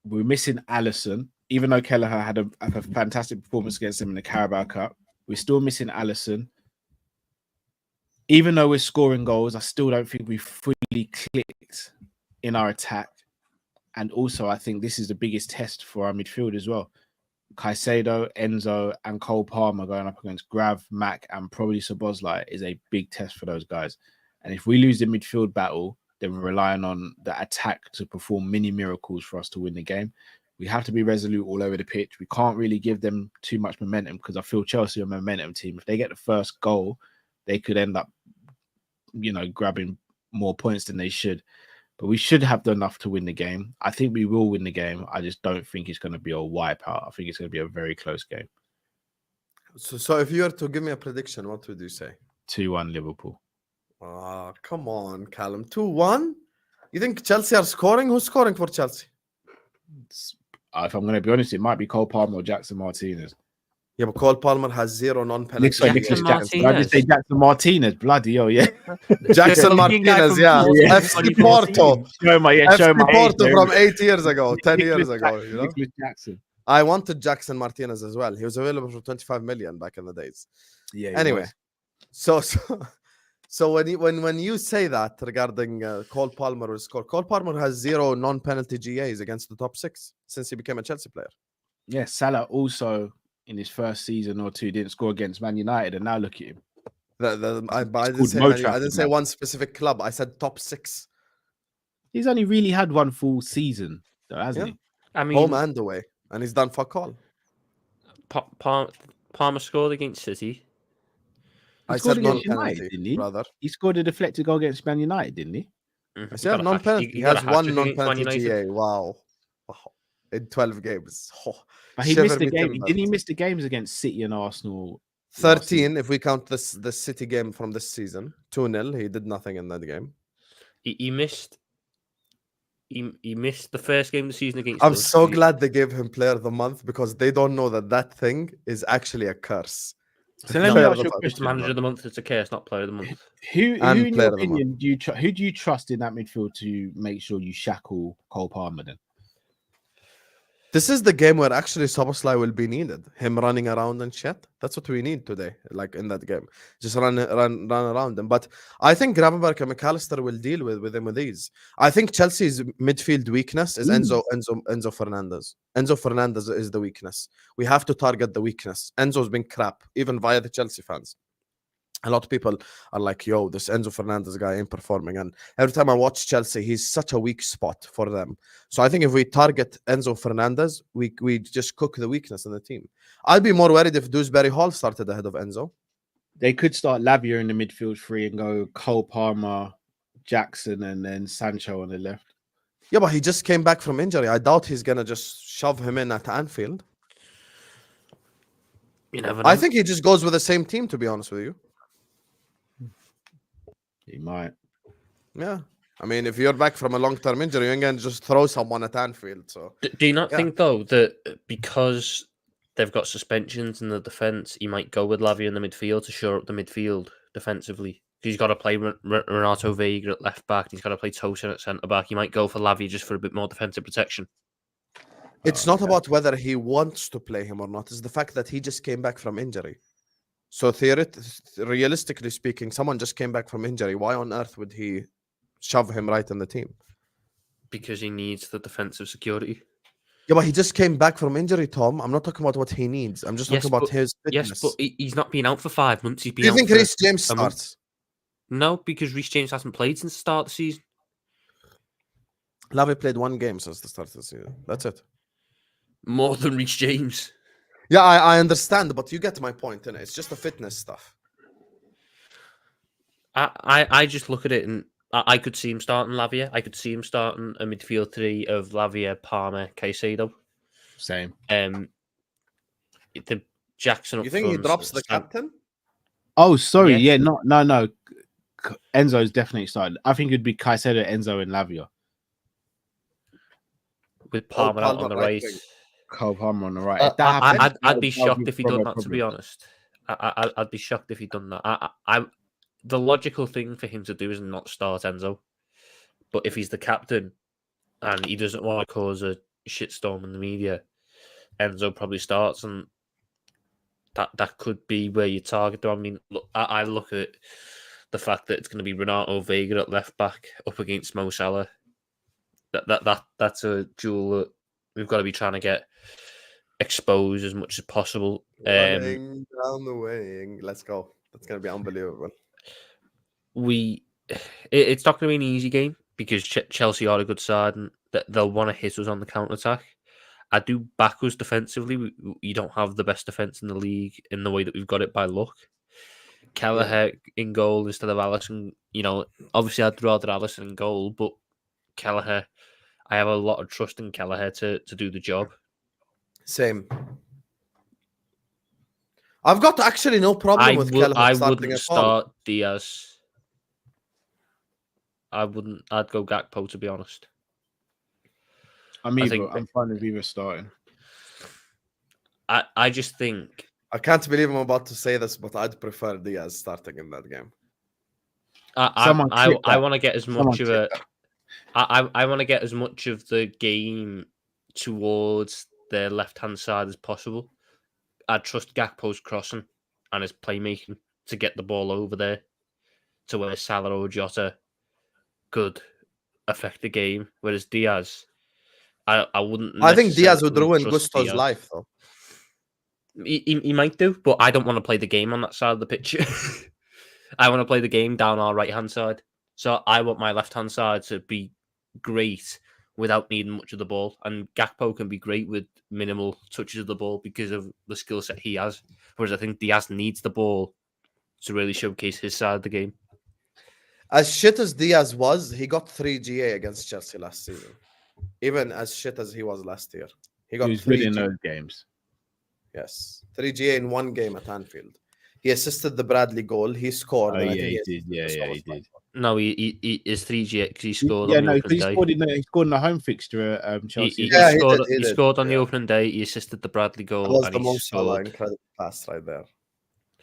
We're missing Alisson, even though Kelleher had a fantastic performance against them in the Carabao Cup. We're still missing Alisson. Even though we're scoring goals, I still don't think we fully clicked in our attack. And also, I think this is the biggest test for our midfield as well. Caicedo, Enzo, and Cole Palmer going up against Grav, Mac, and probably Szoboszlai is a big test for those guys. And if we lose the midfield battle, then we're relying on the attack to perform mini miracles for us to win the game. We have to be resolute all over the pitch. We can't really give them too much momentum, because I feel Chelsea are a momentum team. If they get the first goal, they could end up, grabbing more points than they should. But we should have enough to win the game. I think we will win the game. I just don't think it's going to be a wipeout. I think it's going to be a very close game. So if you were to give me a prediction, what would you say? 2-1 Liverpool. Oh, come on, Callum. 2-1? You think Chelsea are scoring? Who's scoring for Chelsea? If I'm going to be honest, it might be Cole Palmer or Jackson Martinez. Yeah, but Cole Palmer has 0 non-penalty. Jackson Martinez. I just say Jackson Martinez. Bloody hell, yeah. Jackson Martinez, yeah. FC Porto. Show my FC Porto age, from 8 years ago, 10 years ago. Nicholas Jackson. I wanted Jackson Martinez as well. He was available for 25 million back in the days. Yeah. Anyway, so when you say that regarding Cole Palmer will score, Cole Palmer has 0 non-penalty GAs against the top 6 since he became a Chelsea player. Yeah, Salah also in his first season or two didn't score against Man United, and now look at him. I didn't say one specific club. I said top 6. He's only really had one full season, though, hasn't he? I mean, home and away, and he's done fuck all. Palmer scored against City. I scored said against non-penalty, United, didn't he? brother. He scored a deflected goal against Man United, didn't he? I said non-penalty. He has 1 non-penalty GA. Wow. In 12 games. Oh, but he missed the game. Didn't he miss the games against City and Arsenal? 13, if we count the City game from this season. 2-0. He did nothing in that game. He missed. He missed the first game of the season against. I'm so glad they gave him Player of the Month, because they don't know that thing is actually a curse. So let me ask you a It's question. Manager of the Month. It's a curse, not Player of the Month. Who in your opinion, who do you trust in that midfield to make sure you shackle Cole Palmer then? This is the game where actually Szoboszlai will be needed. Him running around and shit. That's what we need today, like in that game. Just run around him. But I think Gravenberch and McAllister will deal with him with these. I think Chelsea's midfield weakness is Enzo Fernandez. Enzo Fernandez is the weakness. We have to target the weakness. Enzo's been crap, even via the Chelsea fans. A lot of people are like, yo, this Enzo Fernandez guy ain't performing. And every time I watch Chelsea, he's such a weak spot for them. So I think if we target Enzo Fernandez, we just cook the weakness in the team. I'd be more worried if Dewsbury Hall started ahead of Enzo. They could start Lavia in the midfield 3 and go Cole Palmer, Jackson, and then Sancho on the left. Yeah, but he just came back from injury. I doubt he's going to just shove him in at Anfield. You never know. I think he just goes with the same team, to be honest with you. He might. Yeah. I mean, if you're back from a long-term injury, you're going to just throw someone at Anfield. So, do you not think, though, that because they've got suspensions in the defence, he might go with Lavia in the midfield to shore up the midfield defensively? He's got to play Renato Vega at left back. He's got to play Tosin at centre back. He might go for Lavia just for a bit more defensive protection. It's not about whether he wants to play him or not. It's the fact that he just came back from injury. So realistically speaking, someone just came back from injury. Why on earth would he shove him right in the team? Because he needs the defensive security. Yeah, but he just came back from injury, Tom. I'm not talking about what he needs. I'm just talking about his fitness. Yes, but he's not been out for 5 months. He's been Do you out think for Reece James a month. starts? No, because Reece James hasn't played since the start of the season. Lavia played 1 game since the start of the season. That's it. More than Reece James. Yeah, I understand, but you get my point, innit? It's just the fitness stuff. I just look at it and I could see him starting Lavia. I could see him starting a midfield 3 of Lavia, Palmer, Caicedo. Same. The Jackson up You think he front, drops the captain? Oh, sorry. Yes. Yeah, no. Enzo's definitely started. I think it'd be Caicedo, Enzo, and Lavia. with Palmer out on Palmer the right right. wing. Cole Palmer on the right. If that happens, I'd be that would shocked if he done proper that. To be problems. honest, I'd be shocked if he done that. The logical thing for him to do is not start Enzo, but if he's the captain and he doesn't want to cause a shitstorm in the media, Enzo probably starts, and that could be where you target. I mean, look, I look at the fact that it's going to be Renato Vega at left back up against Mo Salah. That's a duel that we've got to be trying to get exposed as much as possible. Running down the wing. Let's go. That's going to be unbelievable. It's not going to be an easy game because Chelsea are a good side and they'll want to hit us on the counter attack. I do back us defensively. You don't have the best defense in the league in the way that we've got it by luck. Kelleher in goal instead of Alisson. You know, obviously I'd rather Alisson in goal, but Kelleher, I have a lot of trust in Kelleher to do the job. Same. I've got actually no problem with Kelleher I starting wouldn't at all. start Diaz. I'd go Gakpo, to be honest. I'm fine with either starting. I just think I can't believe I'm about to say this, but I'd prefer Diaz starting in that game. I want to get as much of a. I want to get as much of the game towards their left-hand side as possible. I trust Gakpo's crossing and his playmaking to get the ball over there to where Salah or Jota could affect the game. Whereas Diaz, I wouldn't. I think Diaz would necessarily ruin trust Gusto's Diaz. life, though. He might do, but I don't want to play the game on that side of the pitch. I want to play the game down our right-hand side. So I want my left-hand side to be great without needing much of the ball. And Gakpo can be great with minimal touches of the ball because of the skill set he has. Whereas I think Diaz needs the ball to really showcase his side of the game. As shit as Diaz was, he got 3 GA against Chelsea last season. Even as shit as he was last year. He got He was 3 good in GA. those games. Yes. 3 GA in 1 game at Anfield. He assisted the Bradley goal. He scored. Oh, and I yeah, think he did. Yeah, he did. No, he is 3G because he scored Yeah, on the no, opening he day. scored in the home fixture at Chelsea. He scored on the opening day. He assisted the Bradley goal. That was and the he Mo Salah scored. incredible pass right there.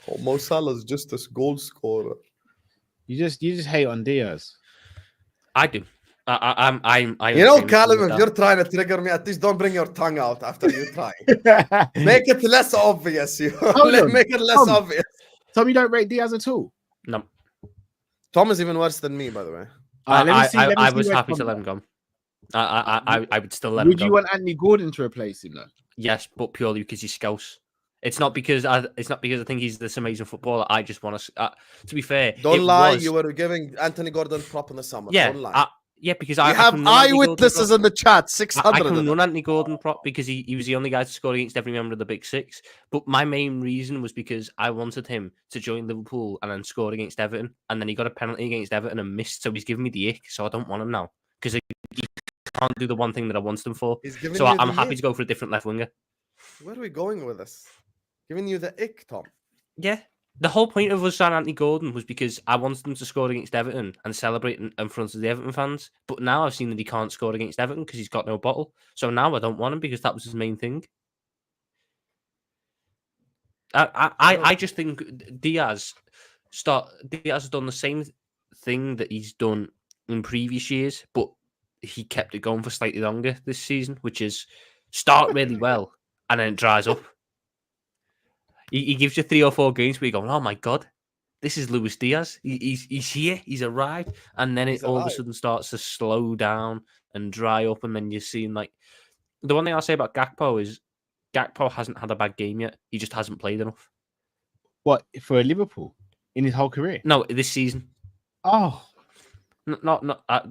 Oh, Mo Salah's just a goal scorer. You just hate on Diaz. I do. I'm You know, okay with Callum, if that. you're trying to trigger me, at least don't bring your tongue out after you try. Make it less obvious. Make it less obvious. Tom, you don't rate Diaz at all? No. Tom is even worse than me, by the way. I was happy to let him go. I would still let him go. Would you want Anthony Gordon to replace him though? Yes, but purely because he's Scouse. It's not because I think he's this amazing footballer. I just want to. To be fair, Don't lie. You were giving Anthony Gordon prop in the summer. Yeah, don't lie. Because I have eyewitnesses in the chat. 600. I can run Anthony Gordon prop because he was the only guy to score against every member of the Big Six. But my main reason was because I wanted him to join Liverpool and then score against Everton, and then he got a penalty against Everton and missed. So he's giving me the ick. So I don't want him now because he can't do the one thing that I wanted him for. So I'm happy to go for a different left winger. Where are we going with this? Giving you the ick, Tom. Yeah. The whole point of us signing Anthony Gordon was because I wanted him to score against Everton and celebrate in front of the Everton fans. But now I've seen that he can't score against Everton because he's got no bottle. So now I don't want him because that was his main thing. I just think Diaz has done the same thing that he's done in previous years, but he kept it going for slightly longer this season, which is start really well and then it dries up. He gives you 3 or 4 games where you're going, oh my God, this is Luis Diaz. He's here. He's arrived. And then it all of a sudden starts to slow down and dry up. And then you're seeing like The one thing I'll say about Gakpo is Gakpo hasn't had a bad game yet. He just hasn't played enough. What for Liverpool in his whole career? No, this season. Oh, Not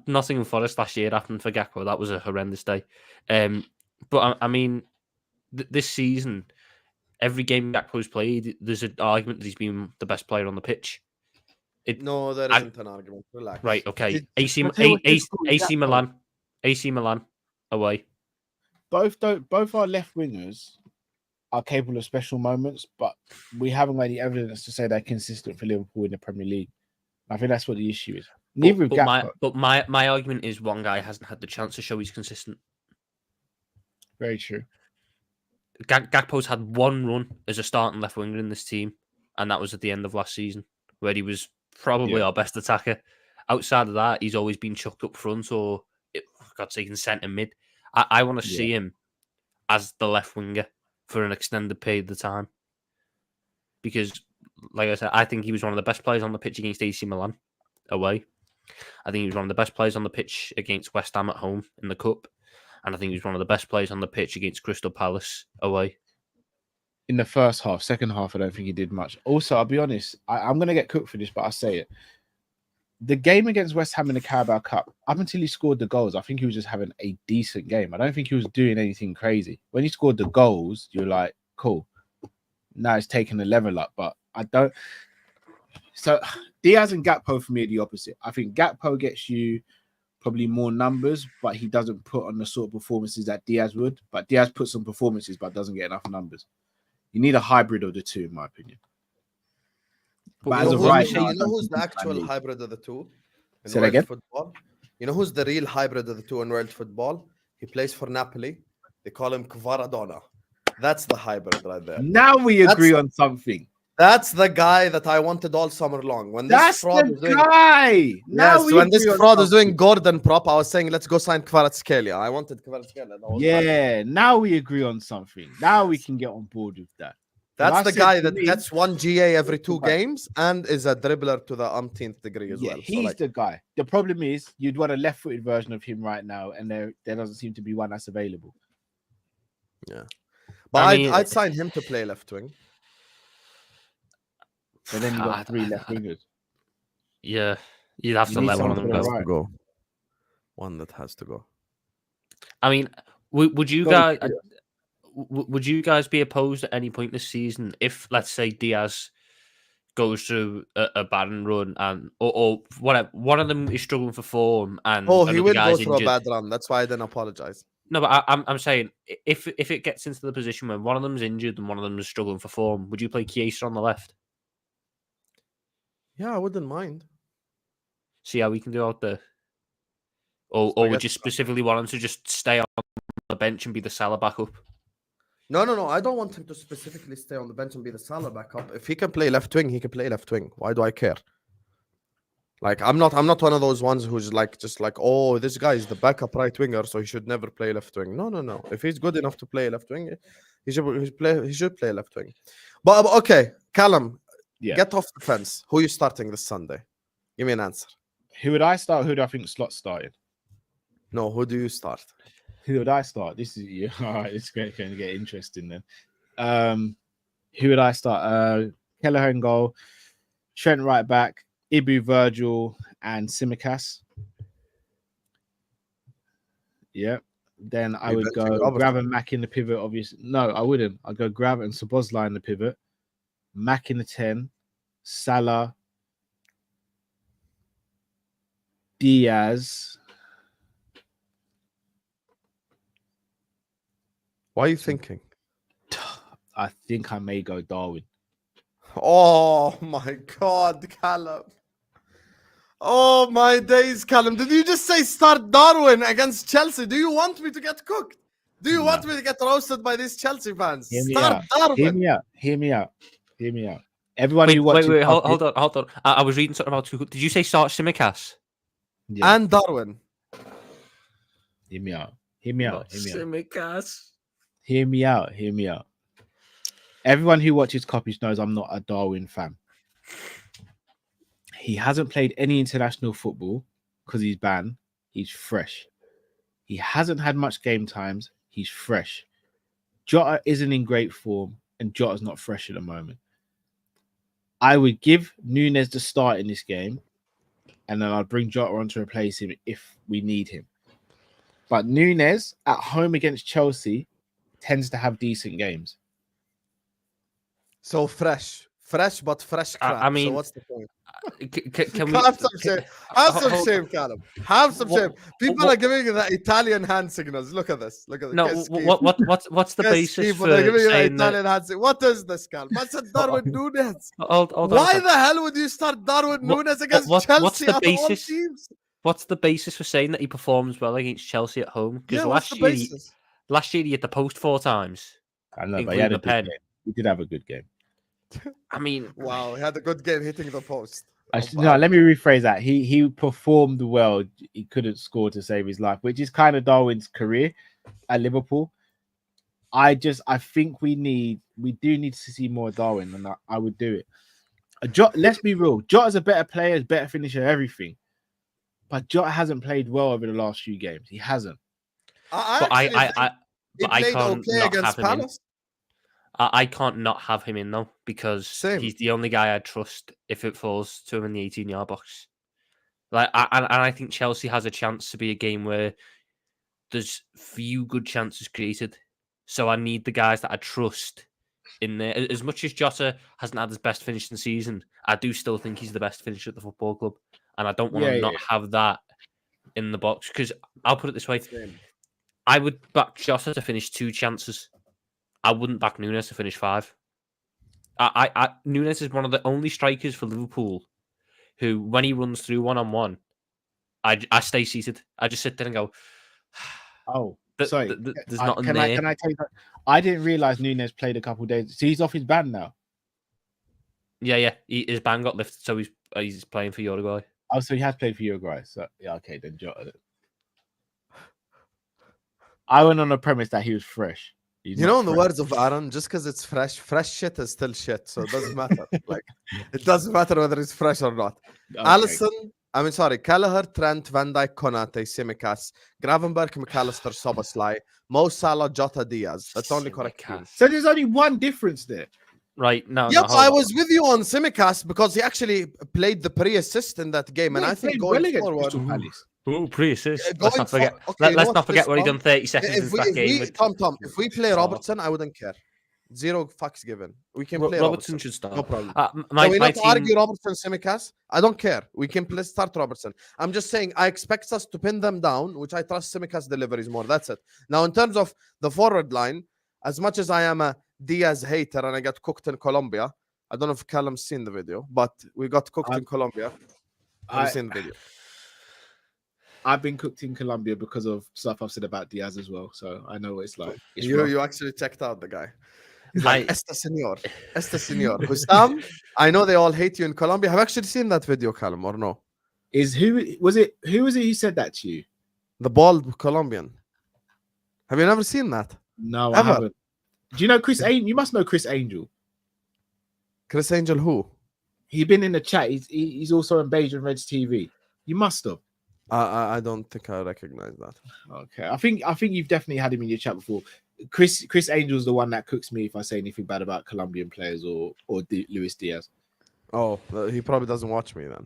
Nottingham Forest last year happened for Gakpo. That was a horrendous day. But I mean, this season, every game Gakpo's played, there's an argument that he's been the best player on the pitch. No, there isn't an argument. Relax. Right, okay. I'll tell you what difficult with AC Milan. AC Milan away. both our left wingers are capable of special moments, but we haven't got any evidence to say they're consistent for Liverpool in the Premier League. I think that's what the issue is. Neither of Gakpo. But my argument is one guy hasn't had the chance to show he's consistent. Very true. Gakpo's had one run as a starting left winger in this team, and that was at the end of last season, where he was probably our best attacker. Outside of that, he's always been chucked up front or, for God's sake, in centre mid. I want to see him as the left winger for an extended period of time. Because, like I said, I think he was one of the best players on the pitch against AC Milan away. I think he was one of the best players on the pitch against West Ham at home in the Cup. And I think he was one of the best players on the pitch against Crystal Palace away. In the first half, second half, I don't think he did much. Also, I'll be honest, I'm going to get cooked for this, but I'll say it. The game against West Ham in the Carabao Cup, up until he scored the goals, I think he was just having a decent game. I don't think he was doing anything crazy. When he scored the goals, you're like, cool. Now it's taking the level up, but I don't. So Diaz and Gakpo for me are the opposite. I think Gakpo gets you probably more numbers, but he doesn't put on the sort of performances that Diaz would. But Diaz puts on performances, but doesn't get enough numbers. You need a hybrid of the two, in my opinion. But as of right now, you know who's the actual hybrid of the two? Say that again? Football? You know who's the real hybrid of the two in world football? He plays for Napoli. They call him Kvaradona. That's the hybrid right there. Now we agree on something. That's the guy that I wanted all summer long. When this fraud was doing, guy. when this fraud was doing Gordon prop, I was saying, let's go sign Kvaratskhelia. I wanted Kvaratskhelia. Yeah, now we agree on something. Now we can get on board with that. That's the guy that gets one GA every 2 games and is a dribbler to the umpteenth degree as well. He's the guy. The problem is you'd want a left-footed version of him right now, and there doesn't seem to be one that's available. Yeah. But I'd sign him to play left wing. And then you got 3 left wingers. Yeah, you'd have to let one of them go. One that has to go. I mean, would you guys be opposed at any point this season if, let's say, Diaz goes through a bad run and or whatever, one of them is struggling for form and he will go through a bad run. That's why I didn't apologize. No, but I'm saying if it gets into the position where one of them's injured and one of them is struggling for form, would you play Chiesa on the left? Yeah, I wouldn't mind. See how we can do out there. Or would you specifically want him to just stay on the bench and be the Salah backup? No. I don't want him to specifically stay on the bench and be the Salah backup. If he can play left wing, he can play left wing. Why do I care? Like, I'm not one of those ones who's just like, oh, this guy is the backup right winger, so he should never play left wing. No. If he's good enough to play left wing, he should play left wing. But okay, Callum, get off the fence. Who are you starting this Sunday? Give me an answer. Who would I start? Who do I think Slot started? No, who do you start? Who would I start? This is you. All right, it's going to get interesting then. Who would I start? Kelleher in goal, Trent right back, Ibu, Virgil, and Tsimikas. Yeah. Then I would go Grav and Mack in the pivot, obviously. No, I wouldn't. I'd go Grav and Szoboszlai in the pivot, Mack in the 10, Salah, Diaz. Why are you thinking? I think I may go Darwin. Oh my God, Callum. Oh my days, Callum. Did you just say start Darwin against Chelsea? Do you want me to get cooked? Do you want me to get roasted by these Chelsea fans? Start Darwin. Hear me out. Everyone who watches... Wait, hold on. I was reading something about... Did you say start Tsimikas? Yeah. And Darwin. Hear me out. Tsimikas. Hear me out. Everyone who watches Copies knows I'm not a Darwin fan. He hasn't played any international football because he's banned. He's fresh. He hasn't had much game times. he's fresh. Jota isn't in great form, and Jota's not fresh at the moment. I would give Nunes the start in this game, and then I'd bring Jota on to replace him if we need him. But Nunes at home against Chelsea tends to have decent games. So fresh but fresh crap. I mean, so what's the point? Can we Have some shame. Have some hold- shame, Callum. Have some shame. People what- are giving you the Italian hand signals. Look at this. Look at this. No, Yes, Keith. what's the Yes, basis Keith, for they're giving you the saying that? Italian hand signals. What is this, Callum? I said Darwin Nunes. Hold on a Why sec. the hell would you start Darwin What- Nunes against what's Chelsea the out of all basis? teams? What's the basis for saying that he performs well against Chelsea at home? Because Yeah, what's the last year, basis? last year he hit the post 4 times. I know, but he had a including the good pen. game. He did have a good game. I mean, Wow, he had a good game hitting the post. No, let me rephrase that. He performed well. He couldn't score to save his life, which is kind of Darwin's career at Liverpool. I think we do need to see more Darwin, and I would do it. Let's be real. Jota's a better player, better finisher, everything. But Jota hasn't played well over the last few games. He hasn't. I played can't okay not against have him in. Palace. I can't not have him in though, because Same. he's the only guy I trust if it falls to him in the 18-yard box. I think Chelsea has a chance to be a game where there's few good chances created. So I need the guys that I trust in there. As much as Jota hasn't had his best finish in the season, I do still think he's the best finisher at the football club. And I don't want to not have that in the box. Because I'll put it this way. Same. I would back Jota to finish 2 chances. I wouldn't back Nunes to finish 5. Nunes is one of the only strikers for Liverpool who, when he runs through 1-on-1, I stay seated. I just sit there and go, oh, sorry. There's nothing there. Can I tell you that? I didn't realize Nunes played a couple of days. So he's off his ban now. Yeah. His ban got lifted, so he's playing for Uruguay. Oh, so he has played for Uruguay. So yeah, okay, then Jota. I went on the premise that he was fresh. You know, in the words of Aaron, just because it's fresh shit is still shit. So it doesn't matter. It doesn't matter whether it's fresh or not. Okay. Kelleher, Trent, Van Dijk, Konate, Tsimikas, Gravenberg, McAllister, Soboslai, Mo Salah, Jota, Diaz. That's only correct. So there's only one difference there. Right, no. Yep, I was with you on Tsimikas because he actually played the pre-assist in that game. And I think going forward... Oh, pre-assist. Let's not forget. Let's not forget what he done 30 seconds into that game. Tom, if we play Robertson, I wouldn't care. 0 fucks given. We can play Robertson should start. No problem. My not team... argue Robertson, Tsimikas. I don't care. We can start Robertson. I'm just saying I expect us to pin them down, which I trust Tsimikas deliveries more. That's it. Now, in terms of the forward line, as much as I am a Diaz hater and I got cooked in Colombia, I don't know if Callum's seen the video, but we got cooked in Colombia. Have you seen the video? I've been cooked in Colombia because of stuff I've said about Diaz as well, so I know what it's like. You actually checked out the guy. He's like, Este Senor. Husam, I know they all hate you in Colombia. Have you actually seen that video, Callum, or no? Who was it who said that to you? The bald Colombian. Have you never seen that? No, I haven't. Do you know Chris Angel? You must know Chris Angel. Chris Angel who? He's been in the chat. He's also on Beige and Reds TV. You must have. I don't think I recognize that. Okay, I think you've definitely had him in your chat before. Chris Angel's the one that cooks me if I say anything bad about Colombian players or Luis Diaz. Oh, he probably doesn't watch me then.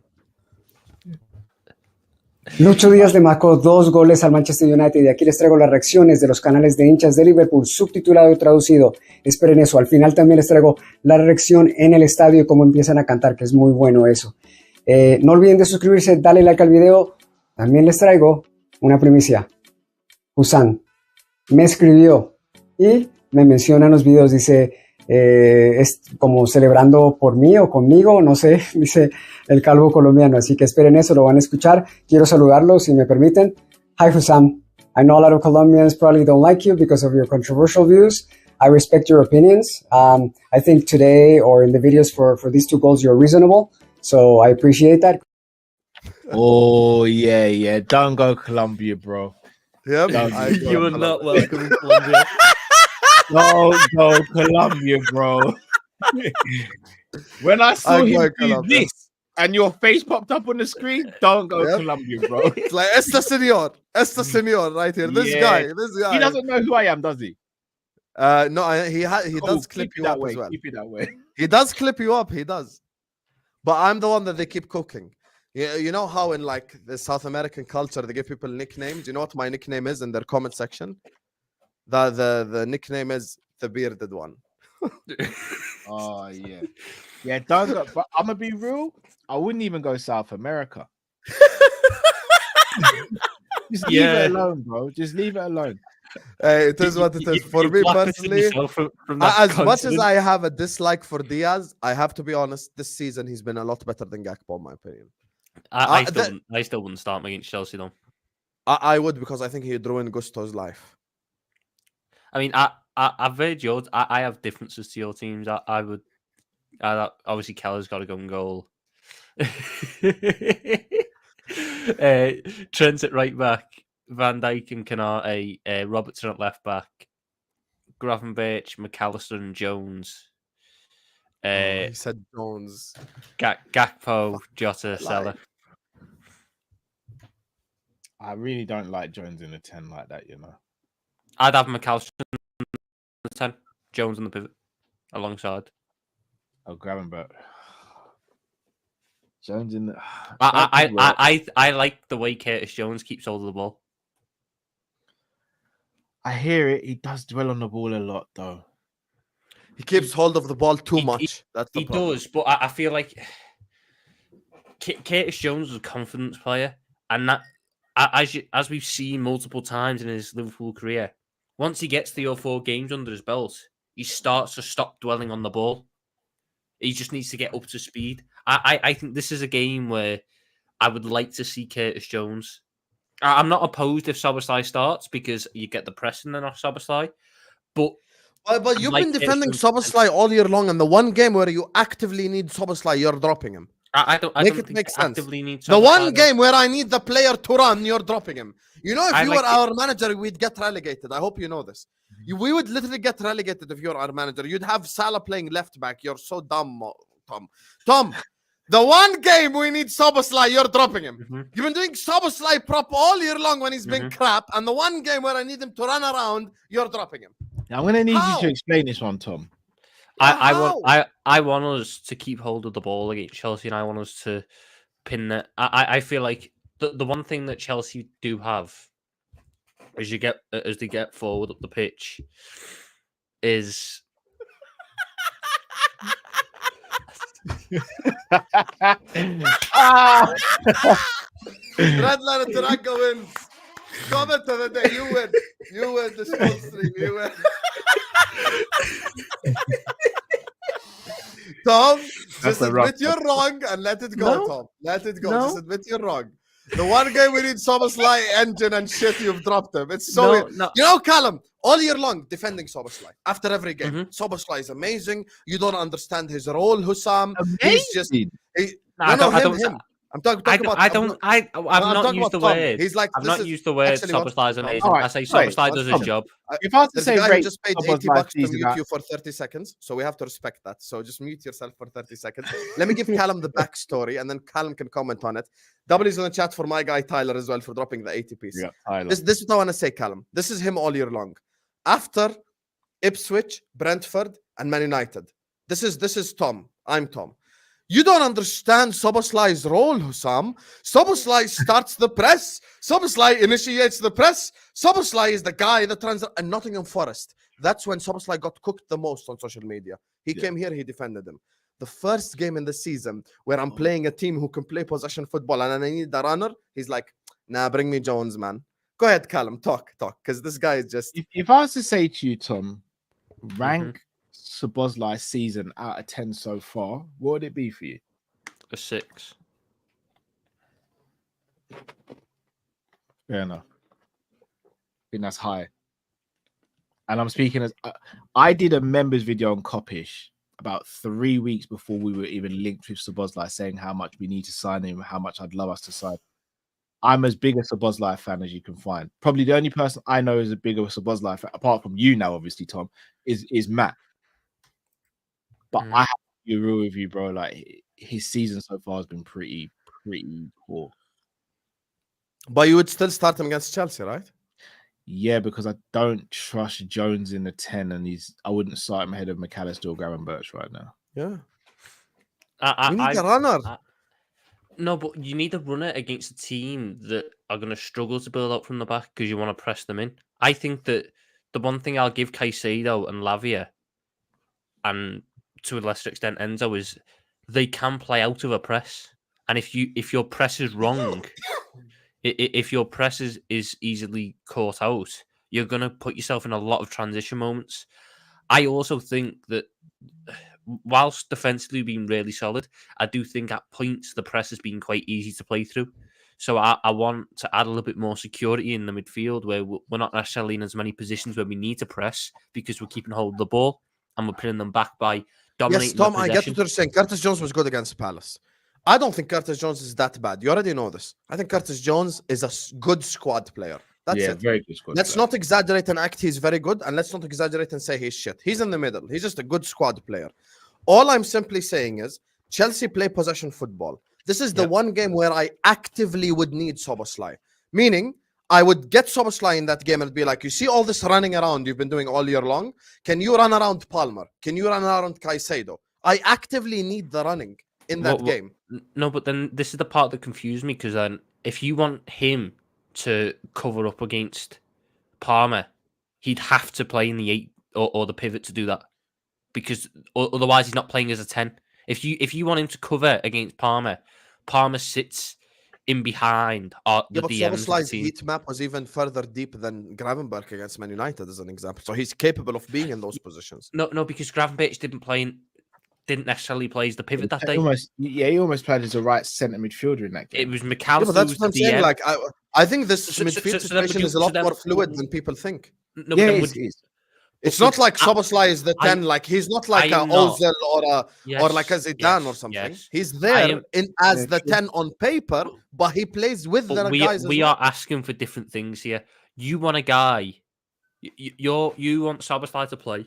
Lucho Díaz le marcó 2 goles al Manchester United y aquí les traigo las reacciones de los canales de hinchas de Liverpool, subtitulado y traducido. Esperen eso, al final también les traigo la reacción en el estadio y cómo empiezan a cantar, que es muy bueno eso. No olviden de suscribirse, darle like al video. También les traigo una primicia. Husam me escribió y me menciona en los videos, dice, es como celebrando por mí o conmigo, no sé, dice el calvo colombiano, así que esperen eso, lo van a escuchar. Quiero saludarlos si me permiten. Hi Husam, I know a lot of Colombians probably don't like you because of your controversial views. I respect your opinions. I think today or in the videos for these 2 goals you're reasonable, so I appreciate that. Oh yeah, don't go Colombia, bro. Yep, you are not welcome in Colombia. Don't go Colombia, bro. When I saw him do this, and your face popped up on the screen, don't go Yep. Colombia, bro. It's like Esta Senor right here. This Yeah. guy. He doesn't know who I am, does he? No, he Cool, does clip keep it you that up way. as well. Keep it that way. He does clip you up. He does. But I'm the one that they keep cooking. You know how in like the South American culture they give people nicknames. You know what my nickname is in their comment section? The nickname is the bearded one. Oh yeah, yeah. Don't go. But I'm gonna be real. I wouldn't even go South America. Just leave it alone, bro. Just leave it alone. Hey, it is what it is. For me personally, as much as I have a dislike for Diaz, I have to be honest. This season he's been a lot better than Gakpo, in my opinion. I still wouldn't start him against Chelsea though. I would, because I think he'd ruin Gusto's life. I mean, I've heard yours. I have differences to your teams. I would. Obviously, Keller's got to go and goal. Trent at right back, Van Dijk and Canate, Robertson at left back, Gravenberch, McAllister and Jones. He said Jones. Gakpo, Jota, Salah. I really don't like Jones in a 10 like that, you know. I'd have McAllister in the 10, Jones on the pivot alongside. Oh, Gravenberch. Jones in the. I like the way Curtis Jones keeps hold of the ball. I hear it. He does dwell on the ball a lot, though. He keeps hold of the ball too much. That's the problem. Does, but I feel like Curtis Jones is a confidence player, and that as we've seen multiple times in his Liverpool career, once he gets 3 or 4 games under his belt, he starts to stop dwelling on the ball. He just needs to get up to speed. I think this is a game where I would like to see Curtis Jones. I'm not opposed if Szoboszlai starts because you get the pressing then off Szoboszlai, but you've been defending Szoboszlai all year long, and the one game where you actively need Szoboszlai, you're dropping him. I don't think make sense. Actively need the one game where I need the player to run, you're dropping him. You know, if you were our manager, we'd get relegated. I hope you know this. We would literally get relegated if you're our manager. You'd have Salah playing left back. You're so dumb, Tom. The one game we need Szoboszlai, you're dropping him. You've been doing Szoboszlai prop all year long when he's been crap, and the one game where I need him to run around, you're dropping him. Now, I'm going to need you to explain this one, Tom. I want us to keep hold of the ball against Chelsea, and I want us to pin that. I feel like the one thing that Chelsea do have as they get forward up the pitch is Red Letter Taranka wins. Comment of the day. You win the full stream. You win. Tom, just admit you're wrong and let it go, Tom. Let it go. Just admit you're wrong. The one game we need Szoboszlai engine and shit, you've dropped him. It's so weird. You know, Callum, all year long defending Szoboszlai after every game. Szoboszlai is amazing. You don't understand his role, Husam. He's just him. I'm talking about. I've not used the word. He's like, I've not used the word Szoboszlai is amazing. I say Szoboszlai does his job. If I was to say, guy just paid $80 to mute you for 30 seconds, so we have to respect that. So just mute yourself for 30 seconds. Let me give Callum the backstory, and then Callum can comment on it. W's in the chat for my guy Tyler as well for dropping the 80 piece. Yeah, this is what I want to say, Callum. This is him all year long. After Ipswich, Brentford, and Man United. This is Tom. I'm Tom. You don't understand Szoboszlai's role, Husam. Szoboszlai starts the press. Szoboszlai initiates the press. Szoboszlai is the guy that turns and Nottingham Forest. That's when Szoboszlai got cooked the most on social media. He came here, he defended him. The first game in the season where I'm playing a team who can play possession football and I need the runner, he's like, nah, bring me Jones, man. Go ahead, Callum, talk, because this guy is just... If I was to say to you, Tom, rank Szoboszlai's season out of 10 so far, what would it be for you? A 6. Fair enough. I think that's high. And I'm speaking as I did a members video on Kopish about 3 weeks before we were even linked with Szoboszlai, saying how much we need to sign him, how much I'd love us to sign. I'm as big a Szoboszlai fan as you can find. Probably the only person I know is a bigger Szoboszlai fan, apart from you now, obviously, Tom, is Matt. But I have to be real with you, bro. Like, his season so far has been pretty poor. But you would still start him against Chelsea, right? Yeah, because I don't trust Jones in the 10, and I wouldn't start him ahead of McAllister or Gravenberch right now. Yeah. I, We need I, a runner. No, but you need a runner against a team that are going to struggle to build up from the back because you want to press them in. I think that the one thing I'll give Caicedo and Lavia, and to a lesser extent Enzo, is they can play out of a press. And if your press is wrong, if your press is easily caught out, you're going to put yourself in a lot of transition moments. I also think that whilst defensively being really solid, I do think at points the press has been quite easy to play through. So I want to add a little bit more security in the midfield where we're not necessarily in as many positions where we need to press because we're keeping hold of the ball and we're pinning them back by dominating. Yes, Tom, the I get possession. what you're saying. Curtis Jones was good against Palace. I don't think Curtis Jones is that bad. You already know this. I think Curtis Jones is a good squad player. That's it. Very good squad. Let's not exaggerate and act he's very good, and let's not exaggerate and say he's shit. He's in the middle. He's just a good squad player. All I'm simply saying is Chelsea play possession football. This is the one game where I actively would need Szoboszlai. Meaning, I would get Szoboszlai in that game and be like, you see all this running around you've been doing all year long? Can you run around Palmer? Can you run around Caicedo? I actively need the running in that game. No, but then this is the part that confused me because then if you want him to cover up against Palmer, he'd have to play in the 8 or the pivot to do that because otherwise he's not playing as a 10. If you want him to cover against Palmer, Palmer sits in behind the but DMs. Szoboszlai's heat map was even further deep than Gravenberch against Man United as an example. So he's capable of being in those positions. No, because Gravenberch didn't necessarily play as the pivot that day. He almost played as a right centre midfielder in that game. It was McAllister. But that's what I'm saying. Like, I think this midfield situation is a lot more fluid than people think. No, it is. It's not like Szoboszlai is the 10. Like he's not like a Ozil or like a Zidane or something. Yes. He's there as the 10 on paper, but he plays with the guys. We are asking for different things here. You want a guy. You want Szoboszlai to play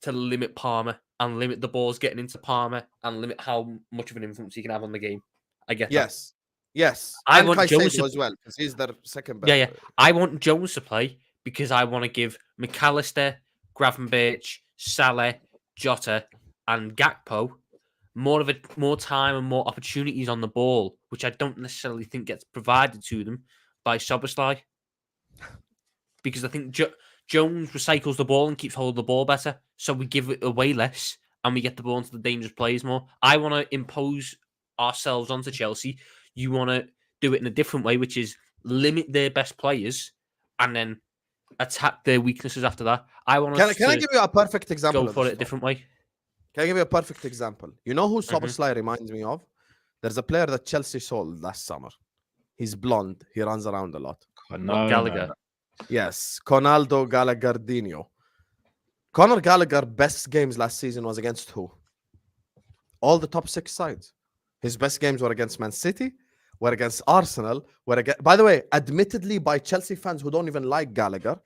to limit Palmer and limit the balls getting into Palmer and limit how much of an influence he can have on the game. I get that. Yes. I and want Caicedo Jones as well because he's their second best. Yeah. I want Jones to play because I want to give McAllister, Gravenberch, Salah, Jota, and Gakpo more time and more opportunities on the ball, which I don't necessarily think gets provided to them by Szoboszlai. Because I think Jones recycles the ball and keeps hold of the ball better, so we give it away less and we get the ball into the dangerous players more. I want to impose ourselves onto Chelsea. You want to do it in a different way, which is limit their best players and then attack their weaknesses after that. Can I give you a perfect example? Go for it a different way. Can I give you a perfect example? You know who Szoboszlai reminds me of? There's a player that Chelsea sold last summer. He's blonde. He runs around a lot. Gallagher. Yes, Conaldo Gallagherdinho. Conor Gallagher best games last season was against who? All the top 6 sides. His best games were against Man City, were against Arsenal, by the way, admittedly by Chelsea fans who don't even like Gallagher,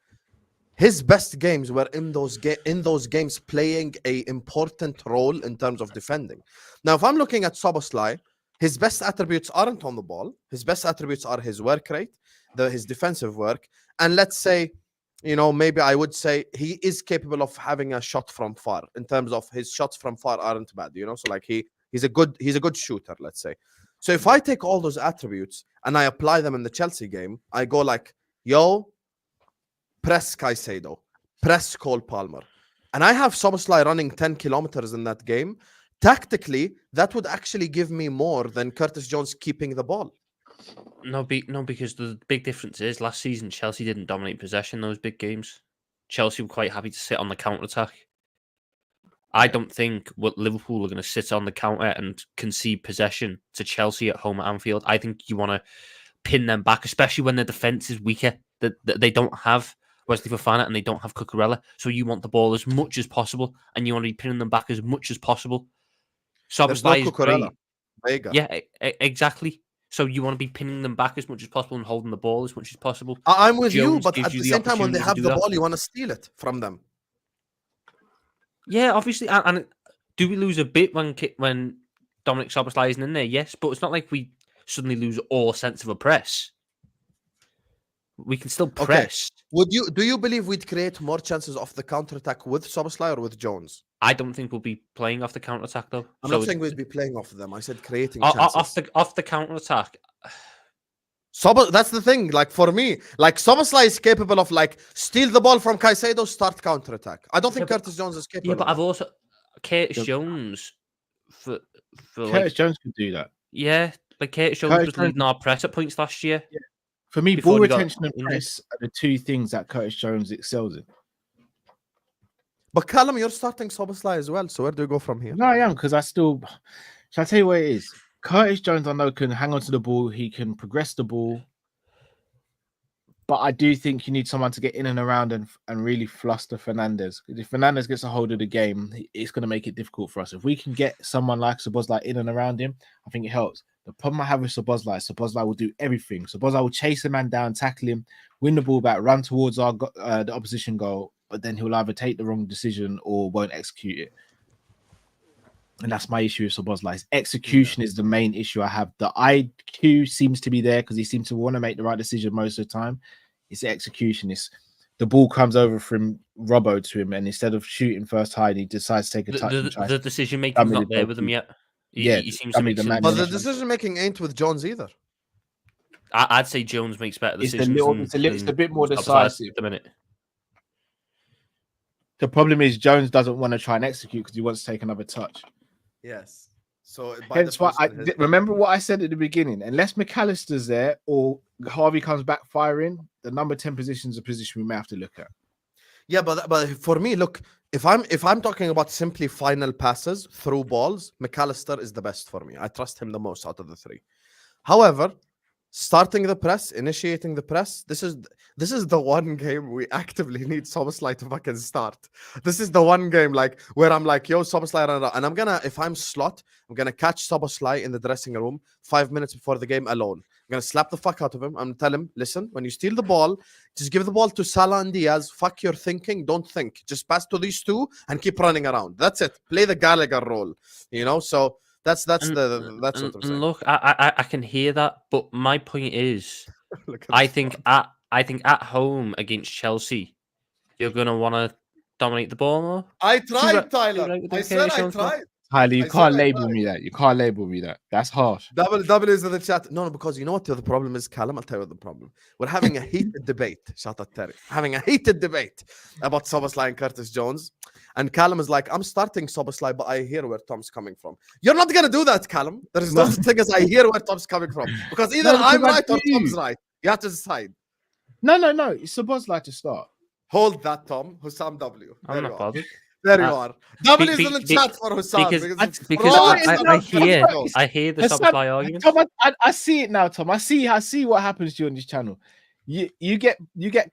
his best games were in those games playing a important role in terms of defending. Now, if I'm looking at Szoboszlai, his best attributes aren't on the ball. His best attributes are his work rate, his defensive work, and let's say, maybe I would say he is capable of having a shot from far. In terms of his shots from far aren't bad, so like he's a good shooter, let's say. So if I take all those attributes and I apply them in the Chelsea game, I go like, press Caicedo, press Cole Palmer. And I have Szoboszlai running 10 kilometers in that game. Tactically, that would actually give me more than Curtis Jones keeping the ball. No, because the big difference is last season Chelsea didn't dominate possession in those big games. Chelsea were quite happy to sit on the counter-attack. I don't think Liverpool are going to sit on the counter and concede possession to Chelsea at home at Anfield. I think you want to pin them back, especially when their defence is weaker. That they don't have Wesley Fofana and they don't have Cucurella. So you want the ball as much as possible and you want to be pinning them back as much as possible. Szoboszlai is great. Vega. Yeah, exactly. So you want to be pinning them back as much as possible and holding the ball as much as possible. I'm with you, but at the same time, when they have the ball, you want to steal it from them. Yeah, obviously. And do we lose a bit when Dominic Szoboszlai isn't in there, yes, but it's not like we suddenly lose all sense of a press. We can still press. Do you believe we'd create more chances off the counter attack with Szoboszlai or with Jones? I don't think we'll be playing off the counter attack though. I'm not saying we'd be playing off them. I said creating chances. Off the counter attack. That's the thing. Like for me, like Szoboszlai is capable of like steal the ball from Caicedo, start counter attack. I don't think Curtis Jones is capable. Yeah, but of I've that. also Curtis Jones for Curtis Jones can do that. Yeah, like Curtis Jones was leading our press at points last year. Yeah. For me, ball retention and press are the two things that Curtis Jones excels in. But Callum, you're starting Szoboszlai as well. So where do you go from here? No, I am, because I still. Shall I tell you what it is? Curtis Jones, I know, can hang on to the ball. He can progress the ball. But I do think you need someone to get in and around and really fluster Fernandes. If Fernandes gets a hold of the game, it's going to make it difficult for us. If we can get someone like Szoboszlai in and around him, I think it helps. The problem I have with Szoboszlai will do everything. Szoboszlai will chase a man down, tackle him, win the ball back, run towards the opposition goal, but then he'll either take the wrong decision or won't execute it. And that's my issue with Szoboszlai. Execution is the main issue I have. The IQ seems to be there because he seems to want to make the right decision most of the time. It's the execution. It's the ball comes over from Robbo to him, and instead of shooting first high, he decides to take a touch. The decision making is not there with him yet. He seems to make some. But the decision making ain't with Jones either. I'd say Jones makes better decisions. It's a bit more decisive at the minute. The problem is Jones doesn't want to try and execute because he wants to take another touch. Yes. So hence why remember what I said at the beginning. Unless McAllister's there or Harvey comes back firing, the number 10 position is a position we may have to look at. Yeah, but for me, look, if I'm talking about simply final passes through balls, McAllister is the best for me. I trust him the most out of the three. However, starting the press, initiating the press, this is the one game we actively need Szoboszlai to fucking start. This is the one game like where I'm like, yo, Szoboszlai, and I'm gonna, if I'm Slot, I'm gonna catch Szoboszlai in the dressing room 5 minutes before the game alone. I'm gonna slap the fuck out of him. I'm gonna tell him, listen, when you steal the ball, just give the ball to Salah and Diaz. Fuck your thinking, don't think. Just pass to these two and keep running around. That's it. Play the Gallagher role, you know. So that's what I'm saying. Look, I can hear that, but my point is, I think at home against Chelsea, you're gonna want to dominate the ball more. I tried, Tyler. I said I tried. Tyler, you can't label me that. You can't label me that. That's harsh. Double is in the chat. No, because you know what the problem is, Callum? I'll tell you what the problem. We're having a heated debate. Shout out Terry. Having a heated debate about Szoboszlai and Curtis Jones. And Callum is like, I'm starting Szoboszlai, but I hear where Tom's coming from. You're not going to do that, Callum. There is no such thing as I hear where Tom's coming from. Because either I'm right or Tom's right. You have to decide. No. It's Szoboszlai to start. Hold that, Tom. Husam W. I'm not bothered. There you are. W is in the chat for Husam. Because I hear the Szoboszlai argument. Tom, I see it now, Tom. I see what happens to you on this channel. You get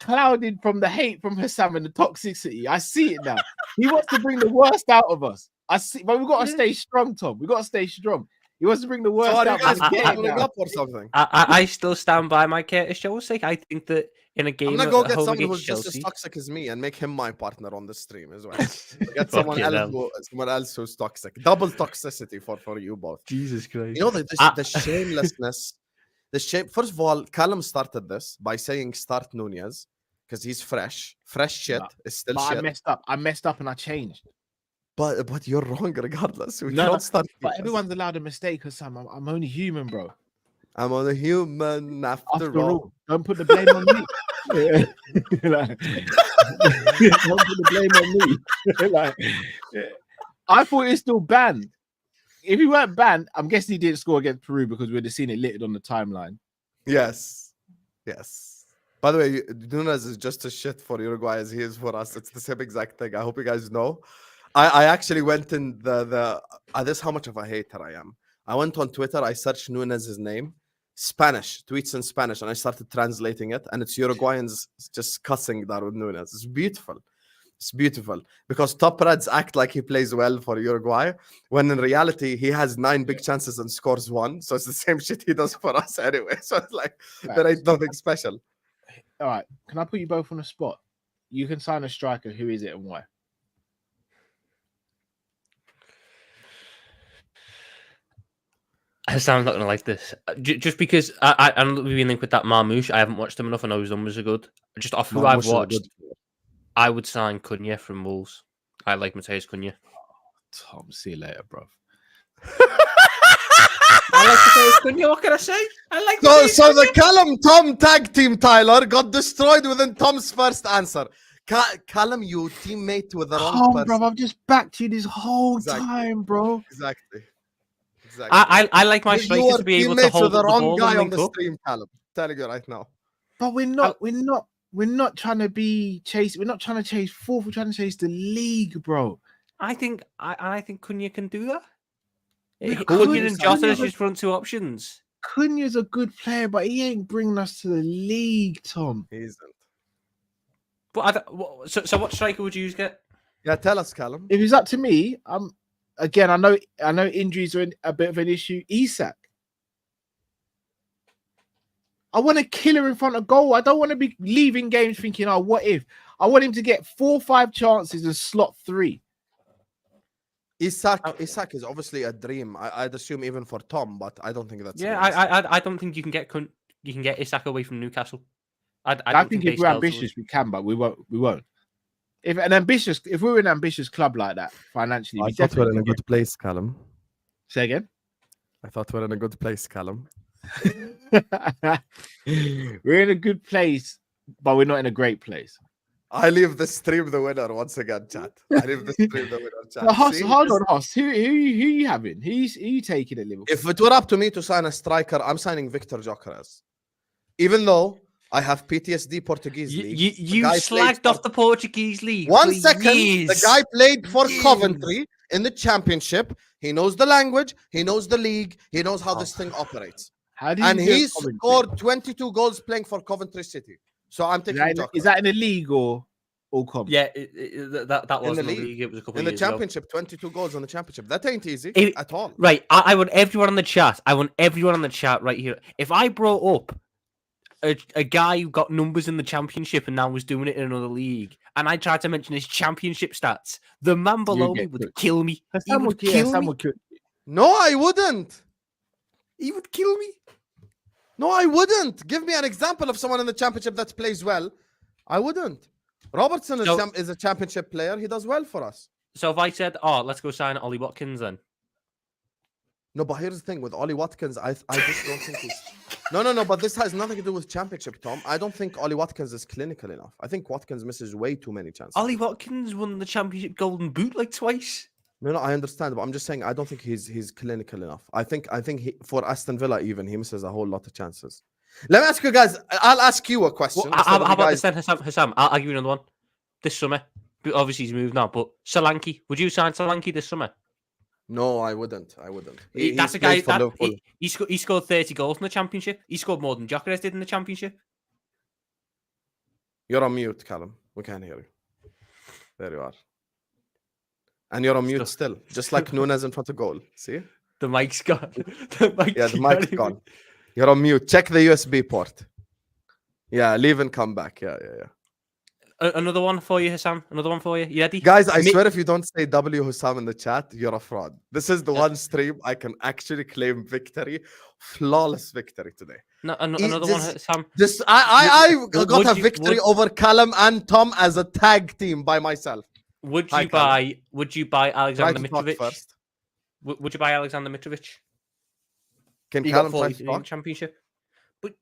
clouded from the hate from Husam and the toxicity. I see it now. He wants to bring the worst out of us. I see, but we've got to stay strong, Tom. We've got to stay strong. He wants to bring the worst out of us. Up or something? I still stand by my Curtis Jones sake. I think that in a game, I'm gonna go get someone who's just as toxic as me and make him my partner on the stream as well. Get someone else who's toxic. Double toxicity for you both. Jesus Christ! You know the shamelessness. First of all, Callum started this by saying start Nunez because he's fresh shit. Is still shit. I messed up and I changed. But you're wrong regardless. But everyone's allowed a mistake, Husam. I'm only human, bro. I'm only human after all. Don't put the blame on me. Don't put the blame on me. I thought it's still banned. If he weren't banned, I'm guessing he didn't score against Peru because we'd have seen it littered on the timeline. Yes. By the way, Nunez is just as shit for Uruguay as he is for us. It's the same exact thing. I hope you guys know. I actually went in this is how much of a hater I am. I went on Twitter, I searched Nunez's name, Spanish, tweets in Spanish, and I started translating it, and it's Uruguayans just cussing Darwin Nunez. It's beautiful. Because top Reds act like he plays well for Uruguay, when in reality, he has 9 big chances and scores 1. So it's the same shit he does for us anyway. So it's like, there ain't nothing special. All right, can I put you both on the spot? You can sign a striker. Who is it and why? Hussam's not going to like this. Just because I'm not being linked with that Marmouche. I haven't watched him enough. I know his numbers are good. Just off who Marmouche I've is a watched, good player. I would sign Cunha from Wolves. I like Mateus Cunha. Tom, see you later, bro. I like Mateus Cunha. What can I say? I like So the Callum Tom tag team, Tyler, got destroyed within Tom's first answer. Callum, you teammate with the wrong Tom, person. bro, I've just backed you this whole Exactly. time, bro. Exactly. I like my You strikers are to be able to teammates hold with the up the wrong ball guy and on link the up. stream, Callum. Telling you right now. But we're not trying to be chase. We're not trying to chase fourth. We're trying to chase the league, bro. I think Cunha can do that. Yeah, Cunha and Jota Cunha's is just front two options. Cunha's a good player, but he ain't bringing us to the league, Tom. He isn't. But so what striker would you get? Yeah, tell us, Callum. If it's up to me, again. I know injuries are a bit of an issue. Isak. I want a killer in front of goal. I don't want to be leaving games thinking, oh, what if? I want him to get 4 or 5 chances and slot 3. Isak is obviously a dream. I'd assume even for Tom, but I don't think that's. Yeah, I don't think you can get Isak away from Newcastle. I think if we're ambitious, we can, but we won't. If we're an ambitious club like that financially, I thought we're in a good place, Callum. Say again. I thought we're in a good place, Callum. We're in a good place, but we're not in a great place. I leave the stream the winner once again, chat. I leave the stream the winner, chat. Hold on, Hoss. Who you having? Who you taking at Liverpool? If it were up to me to sign a striker, I'm signing Victor Gyökeres. Even though I have PTSD Portuguese league. You slagged off the Portuguese league. One second, the guy played for Coventry in the championship. He knows the language. He knows the league. He knows how this thing operates. And he scored 22 goals playing for Coventry City. So I'm taking Gyökeres. Is that in the league or comp? Yeah, that was in the league. It was a couple in of the years championship. 22 goals in the championship. That ain't easy at all. Right. I want everyone on the chat. Right here. If I brought up a guy who got numbers in the championship and now was doing it in another league, and I tried to mention his championship stats, the man below me would kill me. He would kill me. No, I wouldn't. He would kill me. No, I wouldn't. Give me an example of someone in the championship that plays well. I wouldn't. Robertson is a championship player. He does well for us. So if I said, "Oh, let's go sign Ollie Watkins," then. No, but here's the thing with Ollie Watkins. I just don't think he's. No. But this has nothing to do with championship, Tom. I don't think Ollie Watkins is clinical enough. I think Watkins misses way too many chances. Ollie Watkins won the championship Golden Boot like twice. No, I understand, but I'm just saying I don't think he's clinical enough. I think for Aston Villa even he misses a whole lot of chances. Let me ask you guys. I'll ask you a question. Well, how about this then, Husam? I'll give you another one. This summer, but obviously he's moved now. But Solanke, would you sign Solanke this summer? No, I wouldn't. That's a guy that he scored 30 goals in the championship. He scored more than Gyökeres did in the championship. You're on mute, Callum. We can't hear you. There you are. And you're on mute still, just like Nunes in front of goal. See? The mic's gone. The mic's gone. You're on mute. Check the USB port. Yeah, leave and come back. Yeah. Another one for you, Husam. Another one for you. You ready? Guys, I swear if you don't say W Husam in the chat, you're a fraud. This is the one stream I can actually claim victory. Flawless victory today. No, another one, Husam. I got a victory over Callum and Tom as a tag team by myself. Would you buy Alexander Mitrovic first? Would you buy Alexander Mitrovic? Can Callum try to talk? Championship? But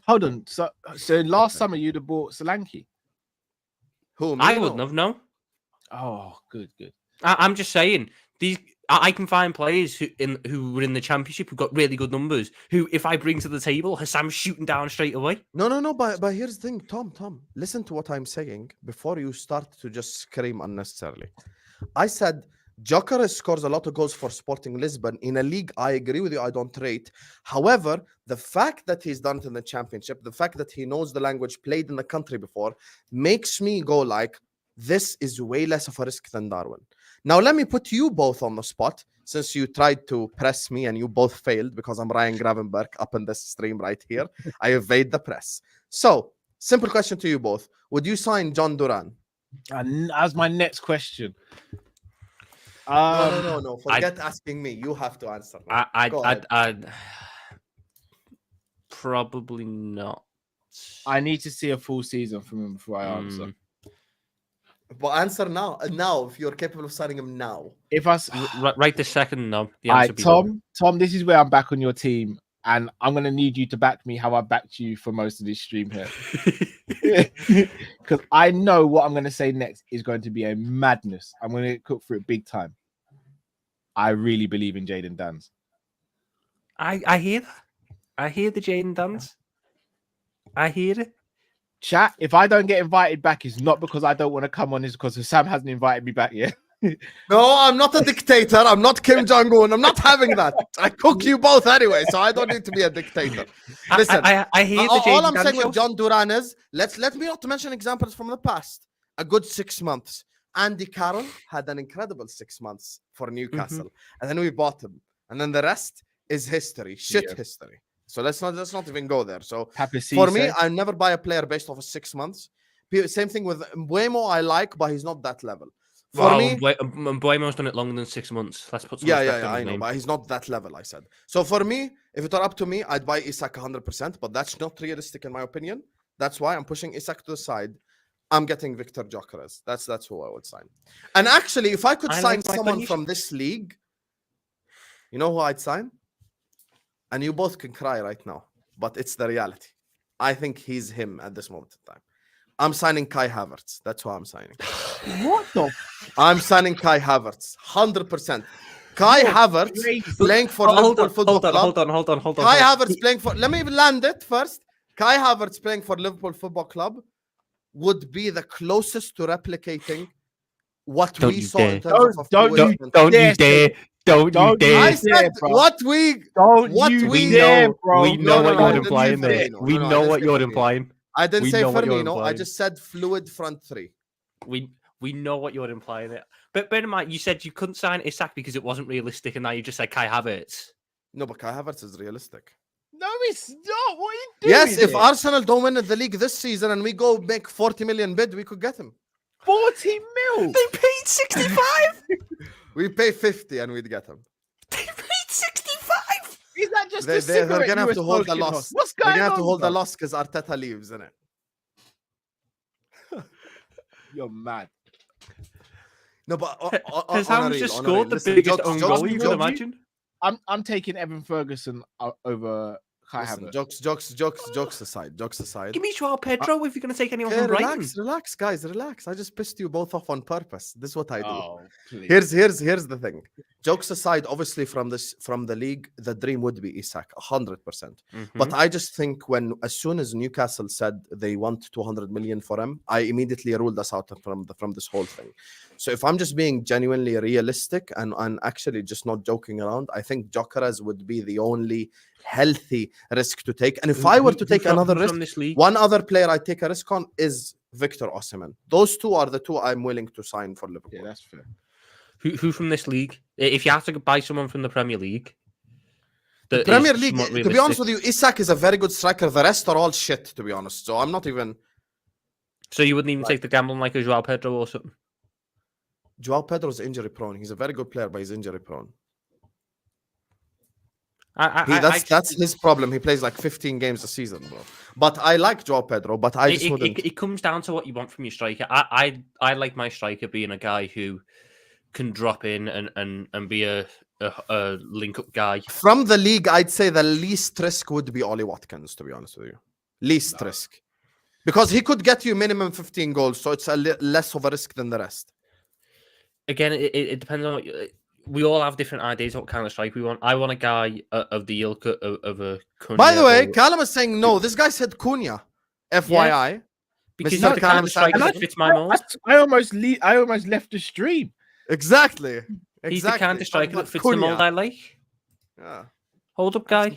hold on. So last summer you'd have bought Solanke. Who? I wouldn't have. No. Oh, good. I'm just saying these. I can find players who were in the championship who got really good numbers. Who, if I bring to the table, Husam's shooting down straight away. No. But here's the thing, Tom. Listen to what I'm saying before you start to just scream unnecessarily. I said Gyökeres scores a lot of goals for Sporting Lisbon in a league. I agree with you. I don't rate. However, the fact that he's done it in the championship, the fact that he knows the language, played in the country before, makes me go like, this is way less of a risk than Darwin. Now, let me put you both on the spot, since you tried to press me and you both failed because I'm Ryan Gravenberg up in this stream right here. I evade the press. So, simple question to you both. Would you sign John Duran? And as my next question. No. Forget asking me. You have to answer. Now. I'd probably not. I need to see a full season from him before I answer. But answer now. Now, if you're capable of signing him now. If I Right this second, no. The All answer right, be no. Tom, this is where I'm back on your team, and I'm gonna need you to back me how I backed you for most of this stream here, because I know what I'm gonna say next is going to be a madness. I'm gonna cook for it big time. I really believe in Jaden Dans. I hear that. I hear the Jaden Dans. I hear it. Chat, if I don't get invited back, it's not because I don't want to come on, it's because Sam hasn't invited me back yet. No, I'm not a dictator. I'm not Kim Jong-un. I'm not having that. I cook you both anyway, so I don't need to be a dictator. Listen, I hear the all I'm Jaden saying Dans with John Duran is, let me not mention examples from the past. A good 6 months. Andy Carroll had an incredible 6 months for Newcastle, and then we bought him, and then the rest is history, history. So let's not even go there. So for me, I never buy a player based off of 6 months. Same thing with Mbuemo. I like, but he's not that level. For me, Mbuemo's done it longer than 6 months. Let's put some respect on his name. But he's not that level. I said. So for me, if it were up to me, I'd buy Isak 100%. But that's not realistic in my opinion. That's why I'm pushing Isak to the side. I'm getting Victor Gyökeres. That's who I would sign. And actually, if I could sign someone from this league, you know who I'd sign? And you both can cry right now, but it's the reality. I think he's him at this moment in time. I'm signing Kai Havertz. That's who I'm signing. What the? I'm signing Kai Havertz. 100%. Kai Havertz playing for Liverpool Football Club. Hold on. Kai Havertz playing for... Let me land it first. Kai Havertz playing for Liverpool Football Club would be the closest to replicating what we saw in terms of... Don't you dare. I said what we know what you're implying there. We know what you're implying. I didn't say Firmino. I just said fluid front three. We know what you're implying there. But bear in mind, you said you couldn't sign Isak because it wasn't realistic, and now you just said Kai Havertz. No, but Kai Havertz is realistic. No, it's not. What are you doing? Yes, if Arsenal don't win the league this season and we go make 40 million bid, we could get him. 40 mil. They paid 65. We pay 50 and we'd get him. They paid 65. Is that just they're gonna have to hold the loss. What's They're going gonna have on? to hold the loss because Arteta leaves, isn't it? You're mad. No, but Husam's just scored the biggest own goal you can imagine. I'm taking Evan Ferguson over Kai Havertz. Jokes aside. Give me Joao Pedro if you're going to take anyone from Brighton. Relax, guys, relax. I just pissed you both off on purpose. This is what I do. Oh, please. Here's the thing. Jokes aside, obviously from the league, the dream would be Isak, 100%. But I just think as soon as Newcastle said they want 200 million for him, I immediately ruled us out from this whole thing. So if I'm just being genuinely realistic and actually just not joking around, I think Gyökeres would be the only healthy risk to take. And if I were to take another risk, one other player I take a risk on is Victor Osimhen. Those two are the two I'm willing to sign for Liverpool. Yeah, that's fair. Who from this league? If you have to buy someone from the Premier League, the Premier League, to be honest with you, Isak is a very good striker. The rest are all shit, to be honest. So I'm not even. So you wouldn't even take the gamble on like a Joao Pedro or something? Joao Pedro's injury prone. He's a very good player, but he's injury prone. That's his problem. He plays like 15 games a season, bro. But I like Joao Pedro, but I just wouldn't. It comes down to what you want from your striker. I like my striker being a guy who can drop in and be a link-up guy. From the league, I'd say the least risk would be Ollie Watkins, to be honest with you. Least risk. Because he could get you minimum 15 goals, so it's less of a risk than the rest. Again, it depends on what we all have different ideas what kind of strike we want. I want a guy of the ilk of a Cunha. By the way, Callum is saying no. This guy said Cunha. FYI. Yeah. Because he's the kind of striker that fits my mold. I almost left the stream. Exactly. He's the kind of striker that fits the mold I like. Yeah. Hold up, guy.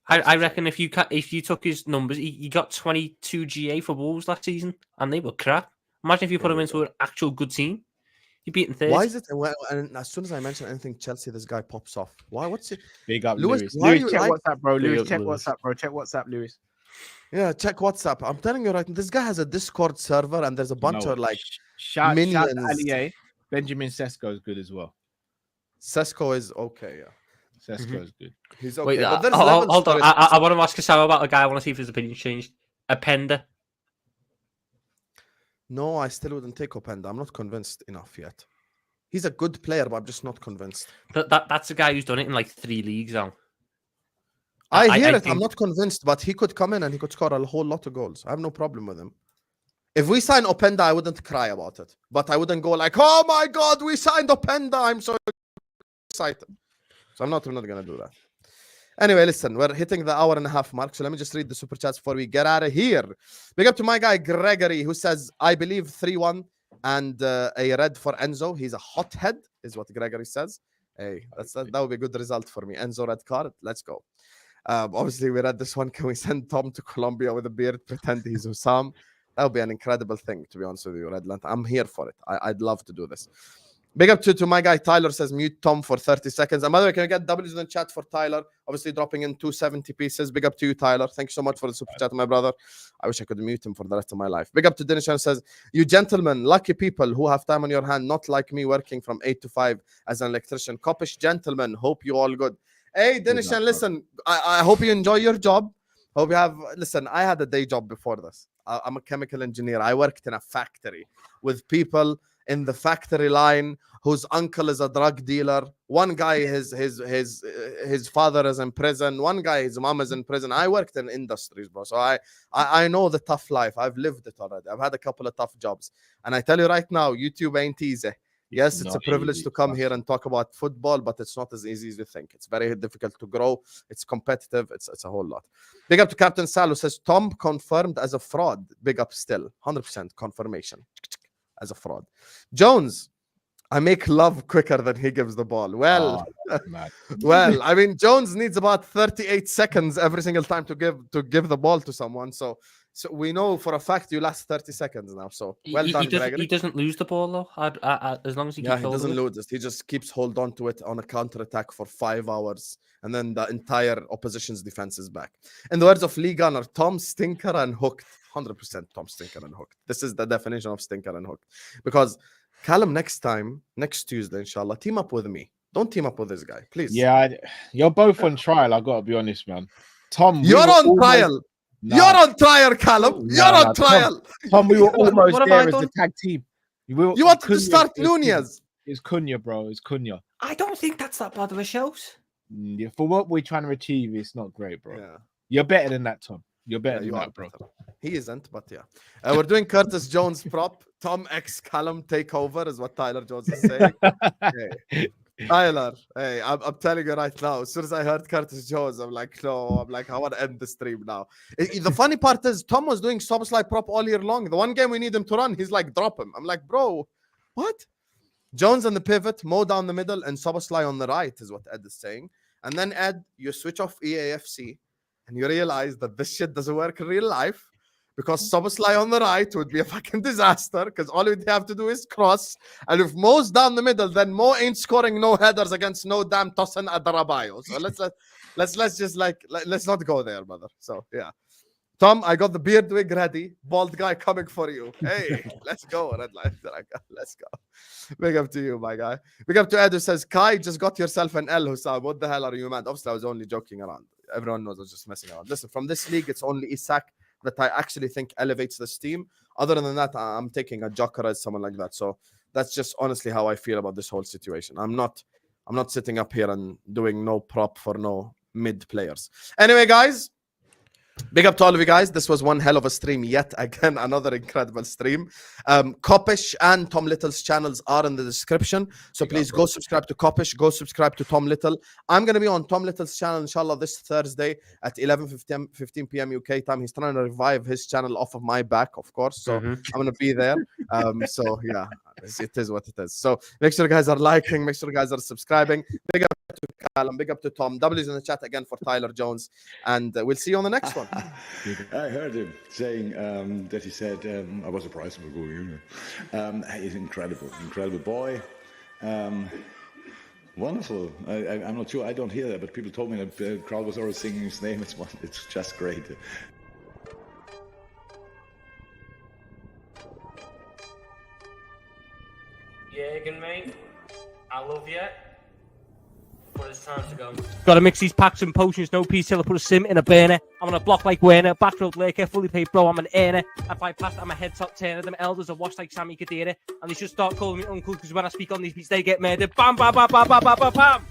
I reckon if you took his numbers, he got 22 GA for Wolves last season, and they were crap. Imagine if you put him into an actual good team. You beat in third. Why is it? And as soon as I mention anything Chelsea, this guy pops off. Why? What's it? Big up, Lewis. Lewis, check WhatsApp, bro. Lewis, check WhatsApp, bro. Check WhatsApp, Lewis. Yeah, check WhatsApp. I'm telling you right. This guy has a Discord server, and there's a bunch of like shout minions. to Ali A. Benjamin Sesko is good as well. Sesko is okay, yeah. Sesko is good. He's okay. Wait, but there's hold levels on. to it. I want to ask Husam about a guy. I want to see if his opinion's changed. Openda. No, I still wouldn't take Openda. I'm not convinced enough yet. He's a good player, but I'm just not convinced. That's a guy who's done it in like 3 leagues now. I hear it. think... I'm not convinced, but he could come in and he could score a whole lot of goals. I have no problem with him. If we sign Openda, I wouldn't cry about it. But I wouldn't go like, oh my God, we signed Openda. I'm so excited. So I'm not going to do that. Anyway, listen, we're hitting the hour-and-a-half mark. So let me just read the super chats before we get out of here. Big up to my guy, Gregory, who says, I believe 3-1 and a red for Enzo. He's a hothead, is what Gregory says. Hey, that would be a good result for me. Enzo red card. Let's go. Obviously, we read this one. Can we send Tom to Colombia with a beard, pretend he's Husam? That would be an incredible thing, to be honest with you, Redland. I'm here for it. I'd love to do this. Big up to my guy, Tyler says, mute Tom for 30 seconds. And by the way, can we get W's in the chat for Tyler? Obviously, dropping in 270 pieces. Big up to you, Tyler. Thank you so much for the super chat, my brother. I wish I could mute him for the rest of my life. Big up to Dinishan says, you gentlemen, lucky people who have time on your hand, not like me working from 8 to 5 as an electrician. Coppish gentlemen, hope you all good. Hey, Dinishan, listen, I hope you enjoy your job. Hope you have, listen, I had a day job before this. I'm a chemical engineer. I worked in a factory with people in the factory line whose uncle is a drug dealer. One guy, his father is in prison. One guy, his mom is in prison. I worked in industries, bro. So I know the tough life. I've lived it already. I've had a couple of tough jobs. And I tell you right now, YouTube ain't easy. Yes, it's a privilege to come here and talk about football, but it's not as easy as you think. It's very difficult to grow. It's competitive. It's a whole lot. Big up to Captain Sal, who says, Tom confirmed as a fraud. Big up still. 100% confirmation as a fraud. Jones, I make love quicker than he gives the ball. Well, well, I mean, Jones needs about 38 seconds every single time to give the ball to someone. So we know for a fact you last 30 seconds now. So well done, Gregory. He doesn't lose the ball though. As long as he keeps he doesn't lose it. He just keeps hold on to it on a counter attack for 5 hours, and then the entire opposition's defense is back. In the words of Lee Gunner, Tom Stinker and hooked. 100% Tom Stinker and hooked. This is the definition of stinker and hooked. Because Callum, next Tuesday, inshallah, team up with me. Don't team up with this guy, please. Yeah, you're both on trial. I gotta be honest, man. Tom, you're on trial. Nah. You're on trial, Callum. You're on trial. Tom, we were almost there as the tag team. You wanted to start Nunez. It's Cunha, bro. It's Cunha. I don't think that's that bad of a shout. Yeah, for what we're trying to achieve, it's not great, bro. Yeah. You're better than that, Tom. You're better than that, bro. He isn't, but yeah. We're doing Curtis Jones prop. Tom X Callum takeover is what Tyler Jones is saying. Hey. Tyler, hey, I'm telling you right now, as soon as I heard Curtis Jones, I'm like, no, I want to end the stream now. The funny part is Tom was doing Soboslai prop all year long. The one game we need him to run, he's like, drop him. I'm like, bro, what? Jones on the pivot, Mo down the middle, and Soboslai on the right is what Ed is saying. And then Ed, you switch off EAFC, and you realize that this shit doesn't work in real life, because Soboslai on the right would be a fucking disaster, because all we'd have to do is cross, and if Mo's down the middle, then Mo ain't scoring no headers against no damn Tosin Adarabayo. So let's just let's not go there, brother. So yeah. Tom, I got the beard wig ready. Bald guy coming for you. Hey, let's go, Red Light. Let's go. Big up to you, my guy. Big up to Ed, who says, Kai, just got yourself an L, Husam. What the hell are you mad? Obviously, I was only joking around. Everyone knows I was just messing around. Listen, from this league, it's only Isak that I actually think elevates this team. Other than that, I'm taking a Joker as someone like that. So that's just honestly how I feel about this whole situation. I'm not sitting up here and doing no prop for no mid players. Anyway, guys, big up to all of you guys. This was one hell of a stream yet again. Another incredible stream. Coppish and Tom Little's channels are in the description. So please go subscribe to Coppish. Go subscribe to Tom Little. I'm going to be on Tom Little's channel, inshallah, this Thursday at 11:15 p.m. UK time. He's trying to revive his channel off of my back, of course. So I'm going to be there. So yeah, it is what it is. So make sure you guys are liking. Make sure you guys are subscribing. Big up to Callum. Big up to Tom. W's in the chat again for Tyler Jones. And we'll see you on the next one. I heard him saying that he said, I was surprised for going in. He's incredible boy. Wonderful. I'm not sure, I don't hear that, but people told me that the crowd was already singing his name. It's just great. Jürgen, mate, I love you, but it's time to go. Gotta mix these packs and potions, no peace till I put a sim in a burner. I'm on a block like Werner, backroad lurker, fully paid bro, I'm an earner. If I pass, I'm a head top turner, them elders are washed like Sammy Kadira. And they should start calling me uncle, because when I speak on these beats, they get murdered. Bam, bam, bam, bam, bam, bam, bam, bam.